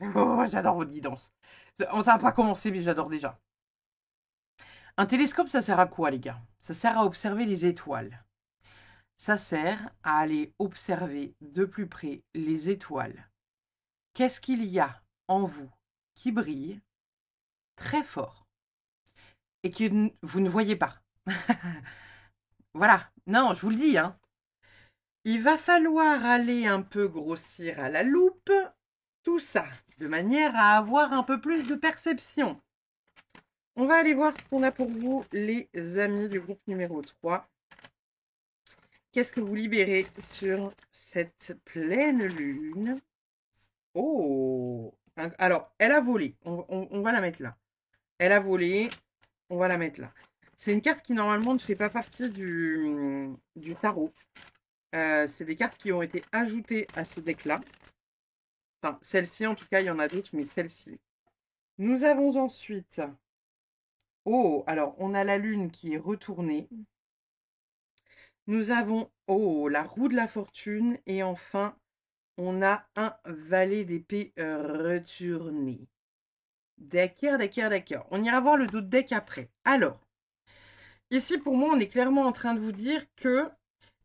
oh, j'adore votre guidance. On n'a pas commencé, mais j'adore déjà. Un télescope, ça sert à quoi, les gars? Ça sert à observer les étoiles. Ça sert à aller observer de plus près les étoiles. Qu'est-ce qu'il y a en vous qui brille très fort et que vous ne voyez pas? Voilà. Non, je vous le dis, hein. Il va falloir aller un peu grossir à la loupe tout ça, de manière à avoir un peu plus de perception. On va aller voir ce qu'on a pour vous, les amis du groupe numéro 3. Qu'est-ce que vous libérez sur cette pleine lune? Oh! Alors, elle a volé. On va la mettre là. Elle a volé. On va la mettre là. C'est une carte qui normalement ne fait pas partie du tarot. C'est des cartes qui ont été ajoutées à ce deck-là. Enfin, celle-ci en tout cas, il y en a d'autres, mais celle-ci. Nous avons ensuite... Oh, alors on a la lune qui est retournée. Nous avons, oh, la roue de la fortune. Et enfin, on a un valet d'épée retourné. D'accord, d'accord, d'accord. On ira voir le d'autres deck après. Alors, ici pour moi, on est clairement en train de vous dire que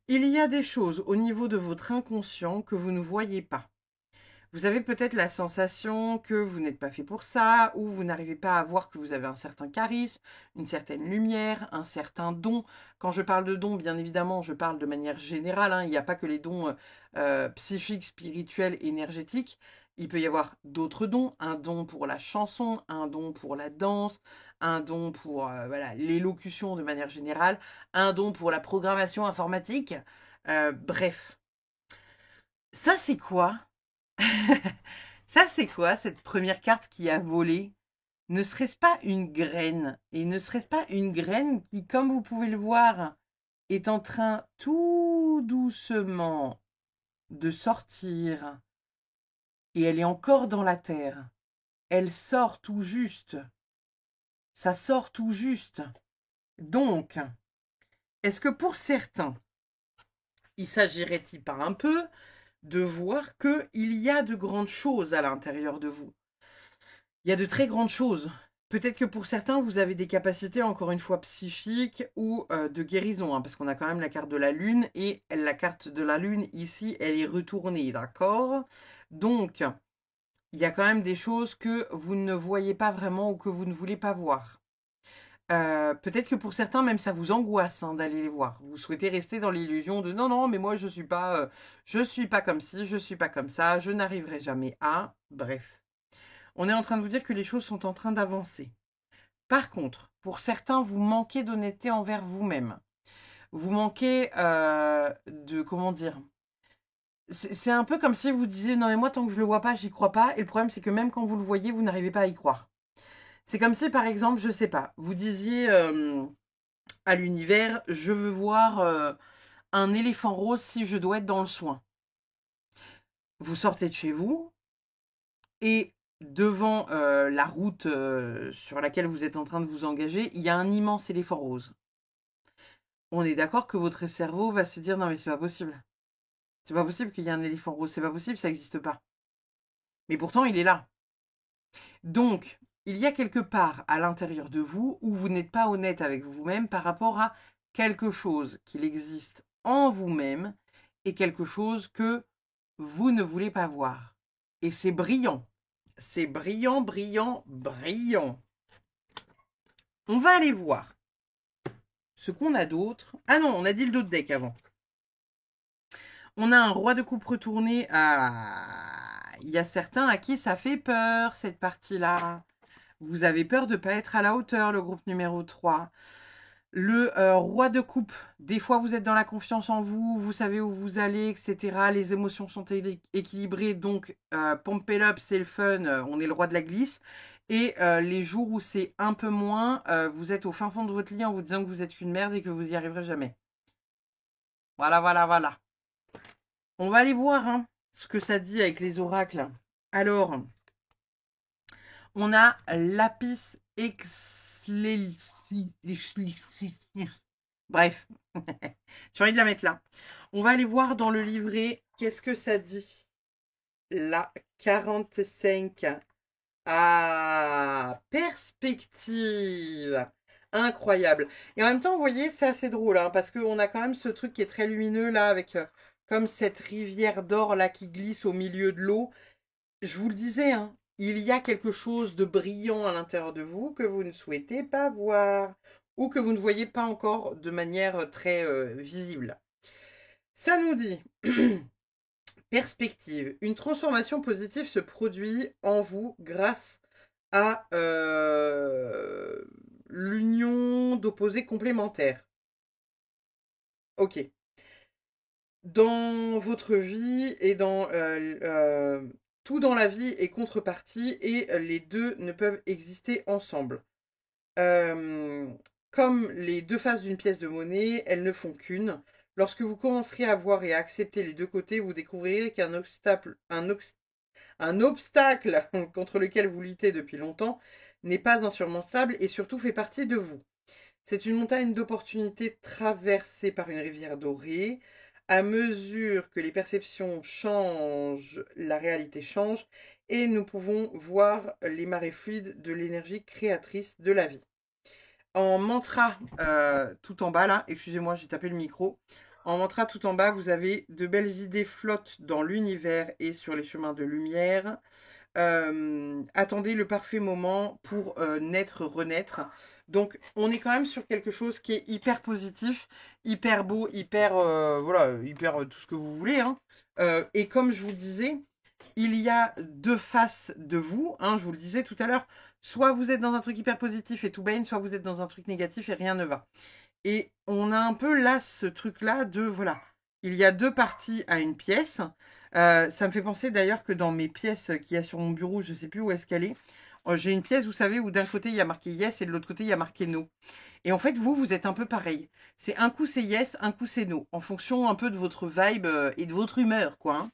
il y a des choses au niveau de votre inconscient que vous ne voyez pas. Vous avez peut-être la sensation que vous n'êtes pas fait pour ça, ou vous n'arrivez pas à voir que vous avez un certain charisme, une certaine lumière, un certain don. Quand je parle de don, bien évidemment, je parle de manière générale, hein. Il n'y a pas que les dons psychiques, spirituels, énergétiques. Il peut y avoir d'autres dons, un don pour la chanson, un don pour la danse, un don pour voilà, l'élocution de manière générale, un don pour la programmation informatique. Bref, ça c'est quoi? Ça, c'est quoi cette première carte qui a volé? Ne serait-ce pas une graine? Et ne serait-ce pas une graine qui, comme vous pouvez le voir, est en train tout doucement de sortir et elle est encore dans la terre. Elle sort tout juste. Ça sort tout juste. Donc, est-ce que pour certains, il s'agirait-il pas un peu de voir qu'il y a de grandes choses à l'intérieur de vous? Il y a de très grandes choses. Peut-être que pour certains, vous avez des capacités, encore une fois, psychiques ou de guérison, hein, parce qu'on a quand même la carte de la lune, et la carte de la lune, ici, elle est retournée, d'accord? Donc, il y a quand même des choses que vous ne voyez pas vraiment ou que vous ne voulez pas voir. Peut-être que pour certains, même ça vous angoisse hein, d'aller les voir. Vous souhaitez rester dans l'illusion de non, non, mais moi je suis pas comme ci, je suis pas comme ça, je n'arriverai jamais à. Bref. On est en train de vous dire que les choses sont en train d'avancer. Par contre, pour certains, vous manquez d'honnêteté envers vous-même. Vous manquez de, comment dire, c'est un peu comme si vous disiez, non mais moi tant que je le vois pas, j'y crois pas. Et le problème, c'est que même quand vous le voyez, vous n'arrivez pas à y croire. C'est comme si, par exemple, je sais pas, vous disiez à l'univers, je veux voir un éléphant rose si je dois être dans le soin. Vous sortez de chez vous et devant la route sur laquelle vous êtes en train de vous engager, il y a un immense éléphant rose. On est d'accord que votre cerveau va se dire non mais c'est pas possible. C'est pas possible qu'il y ait un éléphant rose, c'est pas possible, ça n'existe pas. Mais pourtant il est là. Donc, il y a quelque part à l'intérieur de vous où vous n'êtes pas honnête avec vous-même par rapport à quelque chose qu'il existe en vous-même et quelque chose que vous ne voulez pas voir. Et c'est brillant. C'est brillant, brillant, brillant. On va aller voir ce qu'on a d'autre. Ah non, on a dit le d'autres deck avant. On a un roi de coupe retourné. Ah, il y a certains à qui ça fait peur, cette partie-là. Vous avez peur de ne pas être à la hauteur, le groupe numéro 3. Le roi de coupe, des fois vous êtes dans la confiance en vous, vous savez où vous allez, etc. Les émotions sont équilibrées, donc pump it up, c'est le fun, on est le roi de la glisse. Et les jours où c'est un peu moins, vous êtes au fin fond de votre lit en vous disant que vous êtes une merde et que vous n'y arriverez jamais. Voilà, voilà, voilà. On va aller voir hein, ce que ça dit avec les oracles. Alors, on a Lapis Bref, j'ai envie de la mettre là. On va aller voir dans le livret qu'est-ce que ça dit. La 45. Ah, perspective. Incroyable. Et en même temps, vous voyez, c'est assez drôle, hein, parce qu'on a quand même ce truc qui est très lumineux là, avec comme cette rivière d'or là qui glisse au milieu de l'eau. Je vous le disais, hein, il y a quelque chose de brillant à l'intérieur de vous que vous ne souhaitez pas voir ou que vous ne voyez pas encore de manière très visible. Ça nous dit, perspective, une transformation positive se produit en vous grâce à l'union d'opposés complémentaires. Ok. Dans votre vie et dans tout dans la vie est contrepartie et les deux ne peuvent exister ensemble. Comme les deux faces d'une pièce de monnaie, elles ne font qu'une. Lorsque vous commencerez à voir et à accepter les deux côtés, vous découvrirez qu'un un obstacle contre lequel vous luttez depuis longtemps n'est pas insurmontable et surtout fait partie de vous. C'est une montagne d'opportunités traversée par une rivière dorée. À mesure que les perceptions changent, la réalité change et nous pouvons voir les marées fluides de l'énergie créatrice de la vie. En mantra tout en bas là, excusez-moi j'ai tapé le micro, en mantra tout en bas vous avez de belles idées flottent dans l'univers et sur les chemins de lumière. Attendez le parfait moment pour naître, renaître. Donc on est quand même sur quelque chose qui est hyper positif, hyper beau, hyper voilà, hyper tout ce que vous voulez. Hein. Et comme je vous disais, il y a deux faces de vous. Hein, je vous le disais tout à l'heure. Soit vous êtes dans un truc hyper positif et tout baigne, soit vous êtes dans un truc négatif et rien ne va. Et on a un peu là ce truc-là de voilà, il y a deux parties à une pièce. Ça me fait penser d'ailleurs que dans mes pièces qu'il y a sur mon bureau, je ne sais plus où est-ce qu'elle est. J'ai une pièce, vous savez, où d'un côté il y a marqué yes et de l'autre côté il y a marqué no. Et en fait, vous êtes un peu pareil. C'est un coup c'est yes, un coup c'est no, en fonction un peu de votre vibe et de votre humeur, quoi. Hein.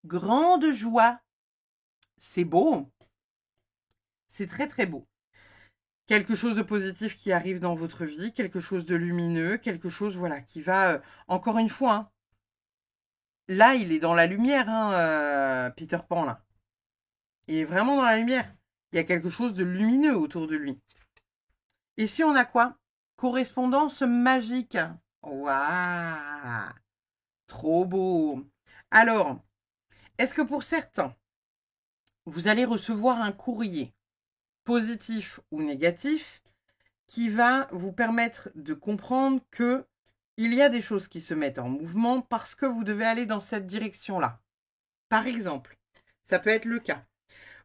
Grande joie, c'est beau, c'est très très beau. Quelque chose de positif qui arrive dans votre vie, quelque chose de lumineux, quelque chose voilà qui va encore une fois. Hein, là, il est dans la lumière, hein, Peter Pan là. Il est vraiment dans la lumière. Il y a quelque chose de lumineux autour de lui. Ici, on a quoi? Correspondance magique. Waouh, trop beau. Alors, est-ce que pour certains, vous allez recevoir un courrier positif ou négatif qui va vous permettre de comprendre que il y a des choses qui se mettent en mouvement parce que vous devez aller dans cette direction-là. Par exemple, ça peut être le cas.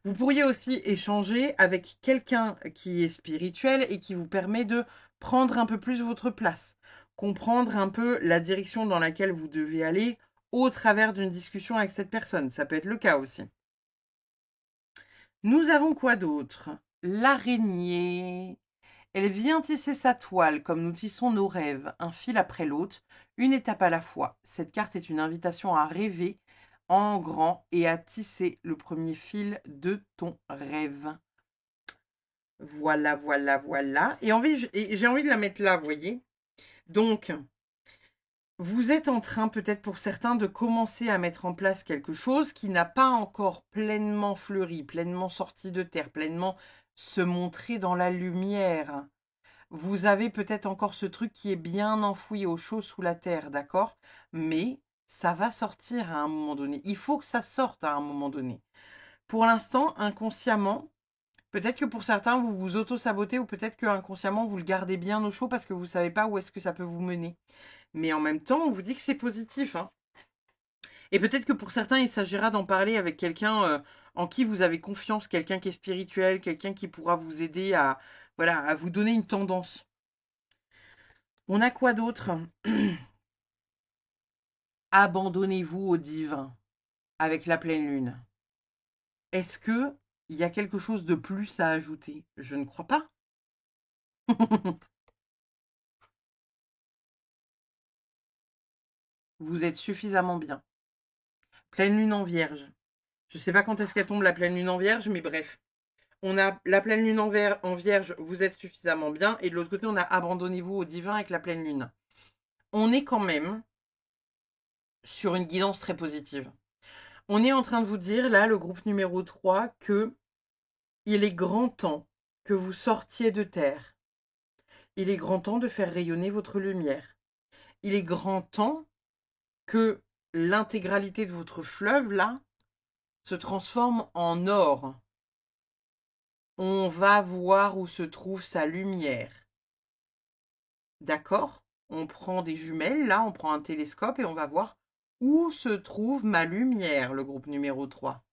Vous pourriez aussi échanger avec quelqu'un qui est spirituel et qui vous permet de prendre un peu plus votre place, comprendre un peu la direction dans laquelle vous devez aller au travers d'une discussion avec cette personne. Ça peut être le cas aussi. Nous avons quoi d'autre? L'araignée. Elle vient tisser sa toile comme nous tissons nos rêves, un fil après l'autre, une étape à la fois. Cette carte est une invitation à rêver en grand et à tisser le premier fil de ton rêve. Voilà, voilà, voilà. Et j'ai envie de la mettre là, vous voyez. Donc, vous êtes en train, peut-être pour certains, de commencer à mettre en place quelque chose qui n'a pas encore pleinement fleuri, pleinement sorti de terre, pleinement se montrer dans la lumière. Vous avez peut-être encore ce truc qui est bien enfoui au chaud sous la terre, d'accord? Mais ça va sortir à un moment donné. Il faut que ça sorte à un moment donné. Pour l'instant, inconsciemment, peut-être que pour certains, vous vous auto-sabotez ou peut-être que inconsciemment, vous le gardez bien au chaud parce que vous ne savez pas où est-ce que ça peut vous mener. Mais en même temps, on vous dit que c'est positif. Hein. Et peut-être que pour certains, il s'agira d'en parler avec quelqu'un en qui vous avez confiance, quelqu'un qui est spirituel, quelqu'un qui pourra vous aider à, voilà, à vous donner une tendance. On a quoi d'autre? Abandonnez-vous au divin avec la pleine lune. Est-ce que il y a quelque chose de plus à ajouter? Je ne crois pas. Vous êtes suffisamment bien. Pleine lune en vierge. Je ne sais pas quand est-ce qu'elle tombe la pleine lune en vierge, mais bref. On a la pleine lune en vierge, vous êtes suffisamment bien. Et de l'autre côté, on a abandonnez-vous au divin avec la pleine lune. On est quand même sur une guidance très positive. On est en train de vous dire, là, le groupe numéro 3, que il est grand temps que vous sortiez de terre. Il est grand temps de faire rayonner votre lumière. Il est grand temps que l'intégralité de votre fleuve, là, se transforme en or. On va voir où se trouve sa lumière. D'accord? On prend des jumelles, là, on prend un télescope et on va voir où se trouve ma lumière, le groupe numéro 3.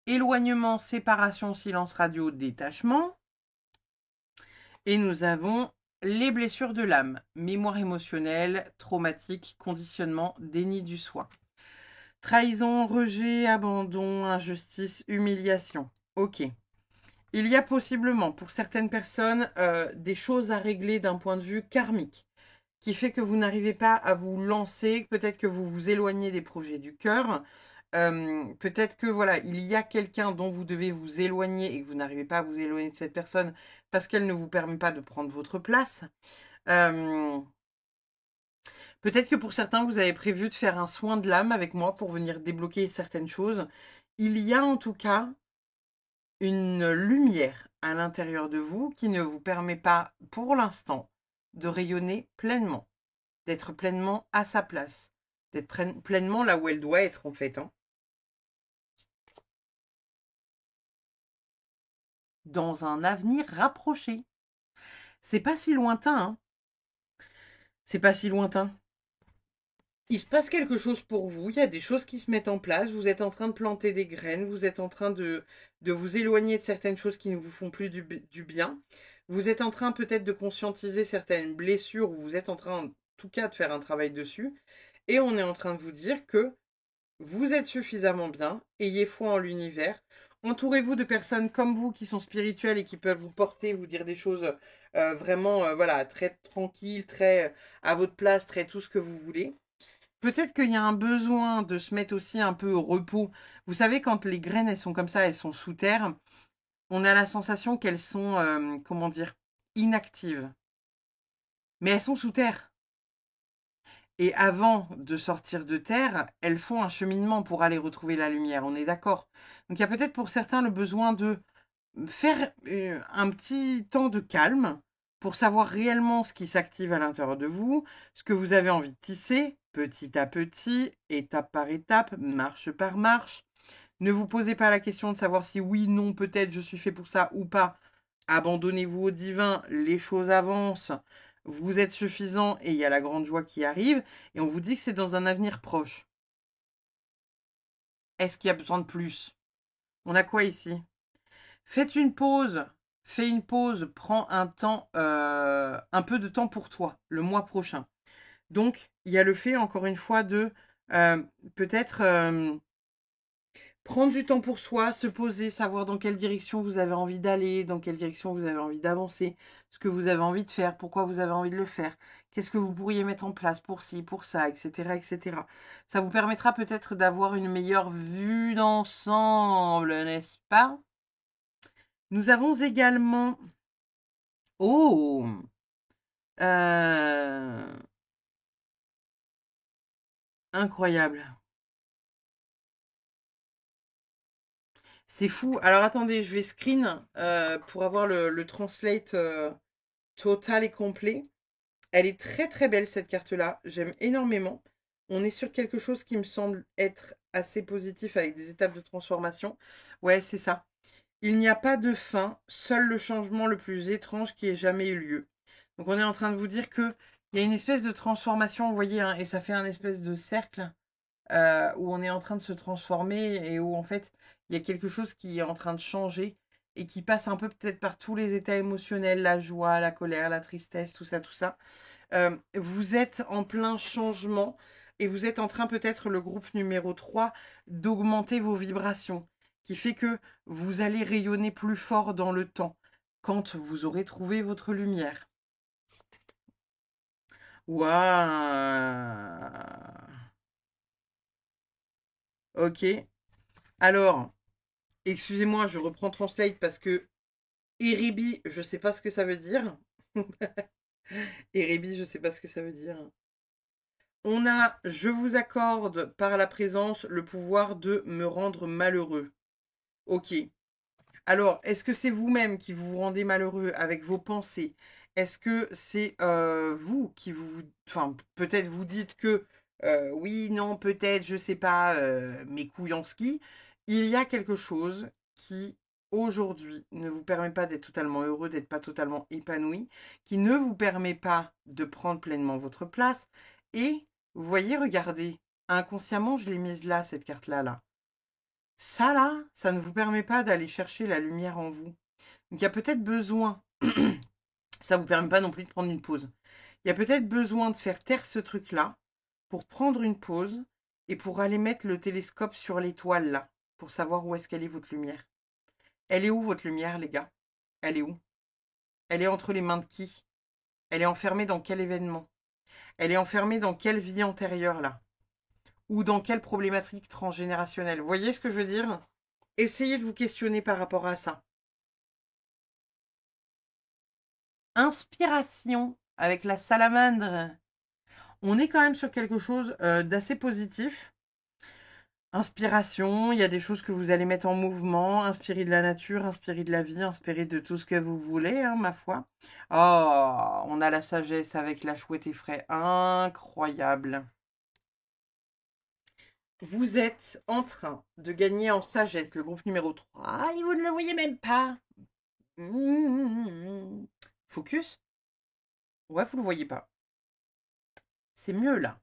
Éloignement, séparation, silence radio, détachement. Et nous avons les blessures de l'âme, mémoire émotionnelle, traumatique, conditionnement, déni du soi. Trahison, rejet, abandon, injustice, humiliation. Ok. Il y a possiblement pour certaines personnes des choses à régler d'un point de vue karmique, qui fait que vous n'arrivez pas à vous lancer, peut-être que vous vous éloignez des projets du cœur, peut-être que voilà, il y a quelqu'un dont vous devez vous éloigner et que vous n'arrivez pas à vous éloigner de cette personne parce qu'elle ne vous permet pas de prendre votre place. Peut-être que pour certains, vous avez prévu de faire un soin de l'âme avec moi pour venir débloquer certaines choses. Il y a en tout cas une lumière à l'intérieur de vous qui ne vous permet pas, pour l'instant, de rayonner pleinement, d'être pleinement à sa place, d'être pleinement là où elle doit être en fait. Dans un avenir rapproché. C'est pas si lointain, hein. C'est pas si lointain. Il se passe quelque chose pour vous, il y a des choses qui se mettent en place, vous êtes en train de planter des graines, vous êtes en train de vous éloigner de certaines choses qui ne vous font plus du bien, vous êtes en train peut-être de conscientiser certaines blessures, ou vous êtes en train en tout cas de faire un travail dessus, et on est en train de vous dire que vous êtes suffisamment bien, ayez foi en l'univers, entourez-vous de personnes comme vous qui sont spirituelles et qui peuvent vous porter, vous dire des choses vraiment voilà, très tranquilles, très à votre place, très tout ce que vous voulez. Peut-être qu'il y a un besoin de se mettre aussi un peu au repos. Vous savez, quand les graines, elles sont comme ça, elles sont sous terre, on a la sensation qu'elles sont, comment dire, inactives. Mais elles sont sous terre. Et avant de sortir de terre, elles font un cheminement pour aller retrouver la lumière, on est d'accord. Donc il y a peut-être pour certains le besoin de faire un petit temps de calme pour savoir réellement ce qui s'active à l'intérieur de vous, ce que vous avez envie de tisser, petit à petit, étape par étape, marche par marche. Ne vous posez pas la question de savoir si oui, non, peut-être je suis fait pour ça ou pas. Abandonnez-vous au divin, les choses avancent, vous êtes suffisant et il y a la grande joie qui arrive et on vous dit que c'est dans un avenir proche. Est-ce qu'il y a besoin de plus? On a quoi ici? Faites une pause. Fais une pause. Prends un temps, un peu de temps pour toi, le mois prochain. Donc, il y a le fait, encore une fois, de peut-être prendre du temps pour soi, se poser, savoir dans quelle direction vous avez envie d'aller, dans quelle direction vous avez envie d'avancer, ce que vous avez envie de faire, pourquoi vous avez envie de le faire, qu'est-ce que vous pourriez mettre en place pour ci, pour ça, etc., etc. Ça vous permettra peut-être d'avoir une meilleure vue d'ensemble, n'est-ce pas? Nous avons également... Oh incroyable. C'est fou. Alors attendez, je vais screen pour avoir le translate total et complet. Elle est très très belle cette carte-là. J'aime énormément. On est sur quelque chose qui me semble être assez positif avec des étapes de transformation. Ouais, c'est ça. Il n'y a pas de fin, seul le changement le plus étrange qui ait jamais eu lieu. Donc on est en train de vous dire que il y a une espèce de transformation, vous voyez, hein, et ça fait un espèce de cercle où on est en train de se transformer et où en fait il y a quelque chose qui est en train de changer et qui passe un peu peut-être par tous les états émotionnels, la joie, la colère, la tristesse, tout ça, tout ça. Vous êtes en plein changement et vous êtes en train peut-être le groupe numéro 3 d'augmenter vos vibrations, qui fait que vous allez rayonner plus fort dans le temps quand vous aurez trouvé votre lumière. Waouh! Ok. Alors, excusez-moi, je reprends Translate parce que Eribi, je sais pas ce que ça veut dire. Eribi, je sais pas ce que ça veut dire. On a, je vous accorde par la présence le pouvoir de me rendre malheureux. Ok. Alors, est-ce que c'est vous-même qui vous rendez malheureux avec vos pensées? Est-ce que c'est vous qui vous... Enfin, peut-être vous dites que oui, non, peut-être, je sais pas, mes couilles en ski. Il y a quelque chose qui, aujourd'hui, ne vous permet pas d'être totalement heureux, d'être pas totalement épanoui, qui ne vous permet pas de prendre pleinement votre place. Et, vous voyez, regardez, inconsciemment, je l'ai mise là, cette carte-là, là. Ça, là, ça ne vous permet pas d'aller chercher la lumière en vous. Donc, il y a peut-être besoin, ça ne vous permet pas non plus de prendre une pause. Il y a peut-être besoin de faire taire ce truc-là pour prendre une pause et pour aller mettre le télescope sur l'étoile là, pour savoir où est-ce qu'elle est votre lumière. Elle est où votre lumière, les gars? Elle est où? Elle est entre les mains de qui? Elle est enfermée dans quel événement? Elle est enfermée dans quelle vie antérieure là? Ou dans quelle problématique transgénérationnelle? Vous voyez ce que je veux dire? Essayez de vous questionner par rapport à ça. Inspiration avec la salamandre. On est quand même sur quelque chose d'assez positif. Inspiration, il y a des choses que vous allez mettre en mouvement, inspiré de la nature, inspiré de la vie, inspiré de tout ce que vous voulez, hein, ma foi. Oh, on a la sagesse avec la chouette effraie, incroyable. Vous êtes en train de gagner en sagesse, le groupe numéro 3, et vous ne le voyez même pas. Focus? Ouais, vous ne le voyez pas. C'est mieux là.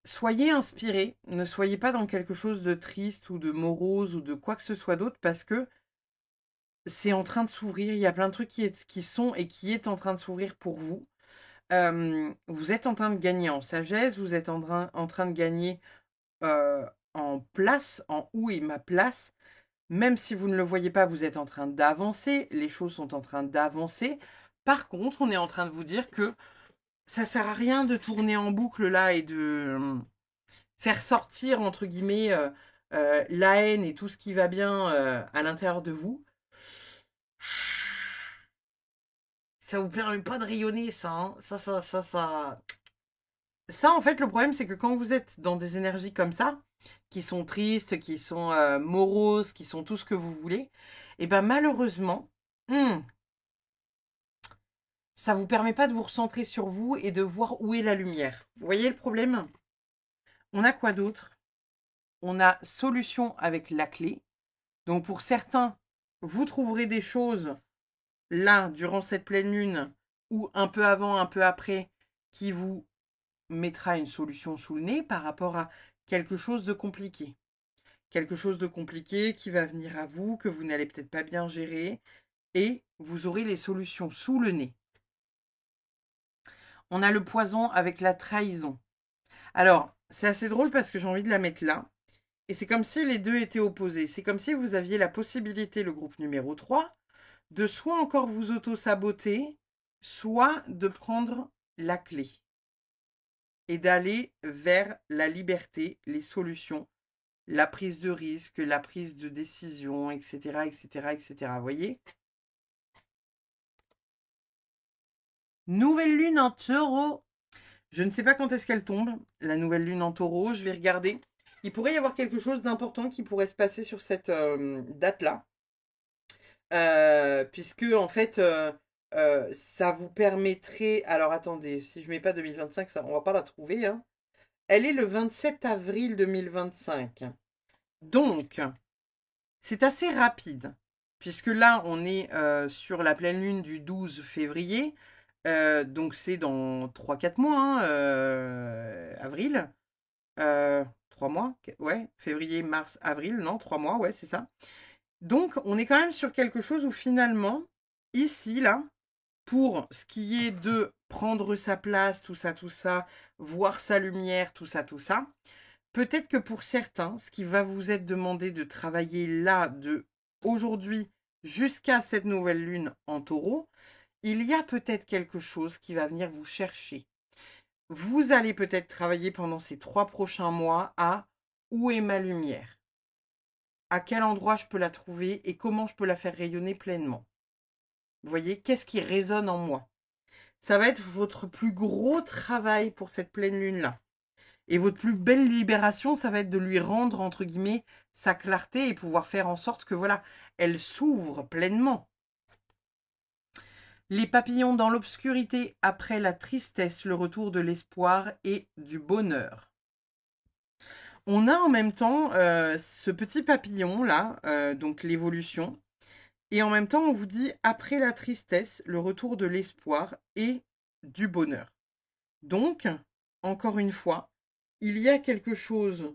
Soyez inspirés, ne soyez pas dans quelque chose de triste ou de morose ou de quoi que ce soit d'autre parce que c'est en train de s'ouvrir. Il y a plein de trucs qui sont et qui est en train de s'ouvrir pour vous. Vous êtes en train de gagner en sagesse, vous êtes en train de gagner en place, en où est ma place. Même si vous ne le voyez pas, vous êtes en train d'avancer. Les choses sont en train d'avancer. Par contre, on est en train de vous dire que ça sert à rien de tourner en boucle là et de faire sortir, entre guillemets, la haine et tout ce qui va bien à l'intérieur de vous. Ça vous permet pas de rayonner, ça, hein. Ça, en fait, le problème, c'est que quand vous êtes dans des énergies comme ça, qui sont tristes, qui sont moroses, qui sont tout ce que vous voulez, et ben malheureusement, ça vous permet pas de vous recentrer sur vous et de voir où est la lumière. Vous voyez le problème? On a quoi d'autre? On a solution avec la clé. Donc pour certains, vous trouverez des choses là, durant cette pleine lune, ou un peu avant, un peu après, qui vous mettra une solution sous le nez par rapport à quelque chose de compliqué. Quelque chose de compliqué qui va venir à vous, que vous n'allez peut-être pas bien gérer, et vous aurez les solutions sous le nez. On a le poison avec la trahison. Alors, c'est assez drôle parce que j'ai envie de la mettre là. Et c'est comme si les deux étaient opposés. C'est comme si vous aviez la possibilité, le groupe numéro 3, de soit encore vous auto-saboter, soit de prendre la clé et d'aller vers la liberté, les solutions, la prise de risque, la prise de décision, etc., etc., etc. Vous voyez? Nouvelle lune en taureau. Je ne sais pas quand est-ce qu'elle tombe, la nouvelle lune en taureau. Je vais regarder. Il pourrait y avoir quelque chose d'important qui pourrait se passer sur cette date-là. Puisque, en fait, ça vous permettrait... Alors, attendez, si je ne mets pas 2025, ça, on ne va pas la trouver. Hein. Elle est le 27 avril 2025. Donc, c'est assez rapide. Puisque là, on est sur la pleine lune du 12 février. Donc, c'est dans 3-4 mois, hein, avril. 3 mois, ouais, février, mars, avril, non, 3 mois, ouais, c'est ça. Donc, on est quand même sur quelque chose où finalement, ici, là, pour ce qui est de prendre sa place, tout ça, voir sa lumière, tout ça, peut-être que pour certains, ce qui va vous être demandé de travailler là, de aujourd'hui jusqu'à cette nouvelle lune en taureau, il y a peut-être quelque chose qui va venir vous chercher. Vous allez peut-être travailler pendant ces 3 prochains mois à où est ma lumière? À quel endroit je peux la trouver et comment je peux la faire rayonner pleinement? Vous voyez, qu'est-ce qui résonne en moi? Ça va être votre plus gros travail pour cette pleine lune-là. Et votre plus belle libération, ça va être de lui rendre, entre guillemets, sa clarté et pouvoir faire en sorte que, voilà, elle s'ouvre pleinement. Les papillons dans l'obscurité après la tristesse, le retour de l'espoir et du bonheur. On a en même temps ce petit papillon là, donc l'évolution. Et en même temps, on vous dit après la tristesse, le retour de l'espoir et du bonheur. Donc, encore une fois, il y a quelque chose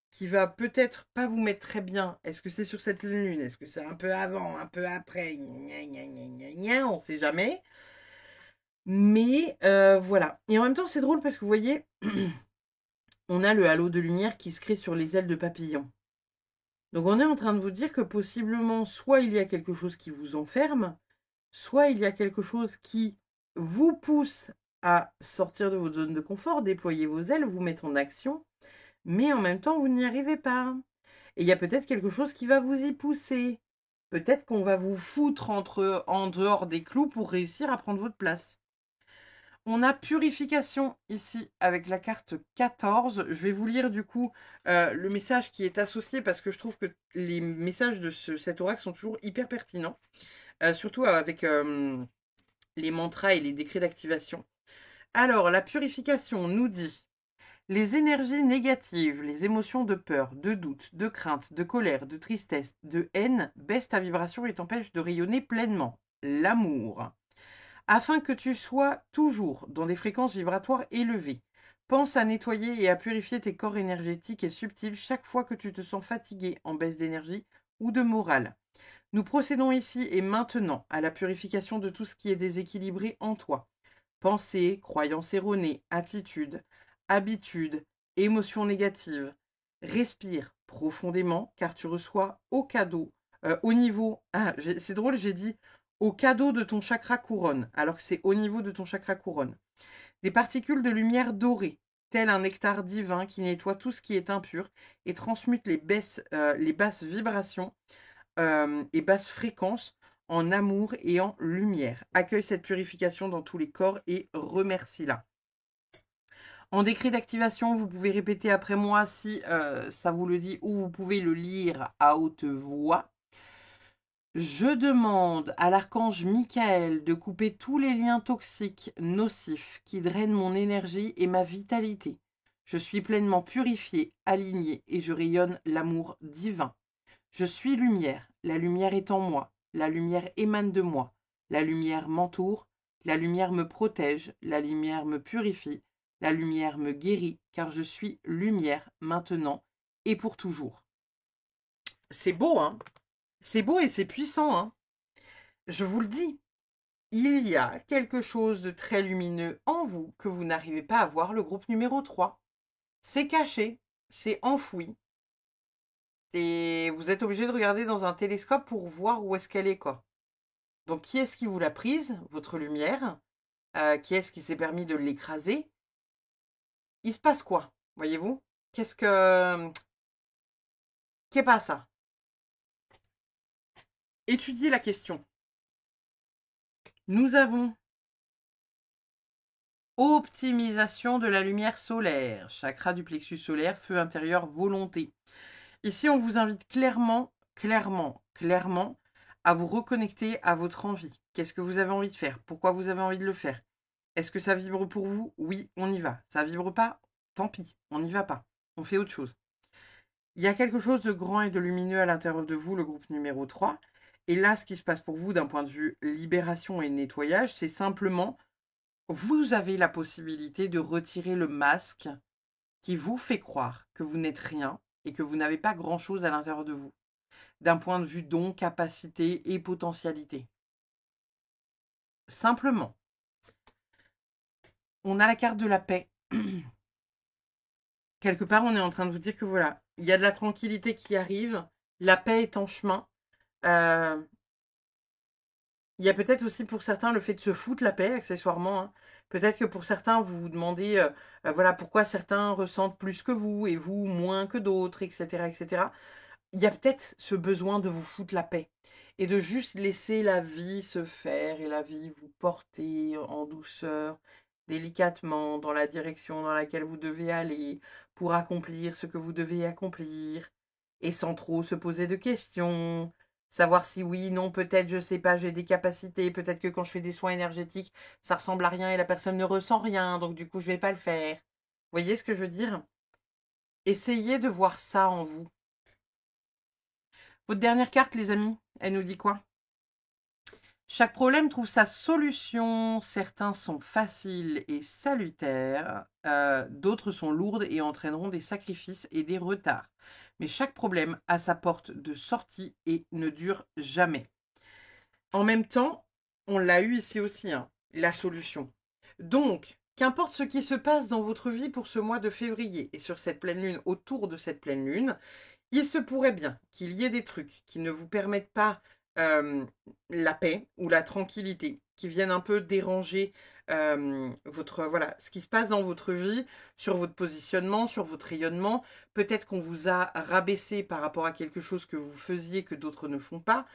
qui va peut-être pas vous mettre très bien. Est-ce que c'est sur cette lune? Est-ce que c'est un peu avant, un peu après? On ne sait jamais. Mais voilà. Et en même temps, c'est drôle parce que vous voyez, on a le halo de lumière qui se crée sur les ailes de papillon. Donc on est en train de vous dire que possiblement, soit il y a quelque chose qui vous enferme, soit il y a quelque chose qui vous pousse à sortir de votre zone de confort, déployer vos ailes, vous mettre en action, mais en même temps, vous n'y arrivez pas. Et il y a peut-être quelque chose qui va vous y pousser. Peut-être qu'on va vous foutre en dehors des clous pour réussir à prendre votre place. On a purification ici avec la carte 14. Je vais vous lire du coup le message qui est associé parce que je trouve que les messages de cet oracle sont toujours hyper pertinents. Surtout avec les mantras et les décrets d'activation. Alors, la purification nous dit: les énergies négatives, les émotions de peur, de doute, de crainte, de colère, de tristesse, de haine baissent ta vibration et t'empêchent de rayonner pleinement. L'amour. Afin que tu sois toujours dans des fréquences vibratoires élevées, pense à nettoyer et à purifier tes corps énergétiques et subtils chaque fois que tu te sens fatigué, en baisse d'énergie ou de morale. Nous procédons ici et maintenant à la purification de tout ce qui est déséquilibré en toi. Pensées, croyances erronées, attitudes, habitudes, émotions négatives. Respire profondément car tu reçois au cadeau, au niveau... Ah, c'est drôle, j'ai dit au cadeau de ton chakra couronne, alors que c'est au niveau de ton chakra couronne. Des particules de lumière dorée, tel un nectar divin qui nettoie tout ce qui est impur et transmute les basses vibrations et basses fréquences en amour et en lumière. Accueille cette purification dans tous les corps et remercie-la. En décret d'activation, vous pouvez répéter après moi si ça vous le dit ou vous pouvez le lire à haute voix. Je demande à l'archange Michael de couper tous les liens toxiques, nocifs, qui drainent mon énergie et ma vitalité. Je suis pleinement purifié, aligné et je rayonne l'amour divin. Je suis lumière, la lumière est en moi, la lumière émane de moi, la lumière m'entoure, la lumière me protège, la lumière me purifie, la lumière me guérit, car je suis lumière maintenant et pour toujours. C'est beau, hein? C'est beau et c'est puissant, hein? Je vous le dis, il y a quelque chose de très lumineux en vous que vous n'arrivez pas à voir, le groupe numéro 3. C'est caché, c'est enfoui, et vous êtes obligé de regarder dans un télescope pour voir où est-ce qu'elle est, quoi. Donc, qui est-ce qui vous l'a prise, votre lumière? Qui est-ce qui s'est permis de l'écraser? Il se passe quoi, voyez-vous? Qu'est-ce que... Qu'est pas ça? Étudiez la question. Nous avons optimisation de la lumière solaire, chakra du plexus solaire, feu intérieur, volonté. Ici, on vous invite clairement à vous reconnecter à votre envie. Qu'est-ce que vous avez envie de faire? Pourquoi vous avez envie de le faire? Est-ce que ça vibre pour vous? Oui, on y va. Ça vibre pas? Tant pis, on n'y va pas. On fait autre chose. Il y a quelque chose de grand et de lumineux à l'intérieur de vous, le groupe numéro 3. Et là, ce qui se passe pour vous d'un point de vue libération et nettoyage, c'est simplement, vous avez la possibilité de retirer le masque qui vous fait croire que vous n'êtes rien et que vous n'avez pas grand-chose à l'intérieur de vous, d'un point de vue don, capacité et potentialité. Simplement, on a la carte de la paix. Quelque part, on est en train de vous dire que voilà, il y a de la tranquillité qui arrive, la paix est en chemin. Il y a peut-être aussi pour certains le fait de se foutre la paix, accessoirement, hein. Peut-être que pour certains, vous vous demandez voilà, pourquoi certains ressentent plus que vous et vous moins que d'autres, etc., etc. Il y a peut-être ce besoin de vous foutre la paix et de juste laisser la vie se faire et la vie vous porter en douceur, délicatement, dans la direction dans laquelle vous devez aller pour accomplir ce que vous devez accomplir et sans trop se poser de questions. Savoir si oui, non, peut-être, je sais pas, j'ai des capacités, peut-être que quand je fais des soins énergétiques, ça ressemble à rien et la personne ne ressent rien, donc du coup, je vais pas le faire. Vous voyez ce que je veux dire? Essayez de voir ça en vous. Votre dernière carte, les amis, elle nous dit quoi? Chaque problème trouve sa solution. Certains sont faciles et salutaires, d'autres sont lourdes et entraîneront des sacrifices et des retards. Mais chaque problème a sa porte de sortie et ne dure jamais. En même temps, on l'a eu ici aussi, hein. la solution. Donc, qu'importe ce qui se passe dans votre vie pour ce mois de février et sur cette pleine lune, autour de cette pleine lune, il se pourrait bien qu'il y ait des trucs qui ne vous permettent pas la paix ou la tranquillité, qui viennent un peu déranger voilà, ce qui se passe dans votre vie, sur votre positionnement, sur votre rayonnement. Peut-être qu'on vous a rabaissé par rapport à quelque chose que vous faisiez que d'autres ne font pas,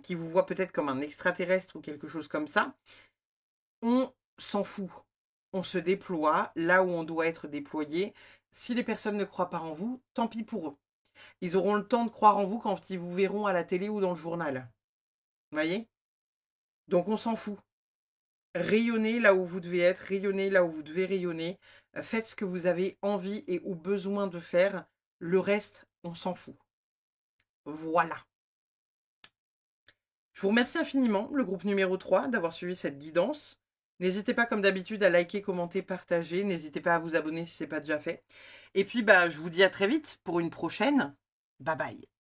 qui vous voit peut-être comme un extraterrestre ou quelque chose comme ça. On s'en fout. On se déploie là où on doit être déployé. Si les personnes ne croient pas en vous, tant pis pour eux. Ils auront le temps de croire en vous quand ils vous verront à la télé ou dans le journal. Vous voyez? Donc on s'en fout. Rayonnez là où vous devez être, rayonnez là où vous devez rayonner. Faites ce que vous avez envie et ou besoin de faire. Le reste, on s'en fout. Voilà. Je vous remercie infiniment, le groupe numéro 3, d'avoir suivi cette guidance. N'hésitez pas, comme d'habitude, à liker, commenter, partager. N'hésitez pas à vous abonner si ce n'est pas déjà fait. Et puis, je vous dis à très vite pour une prochaine. Bye bye.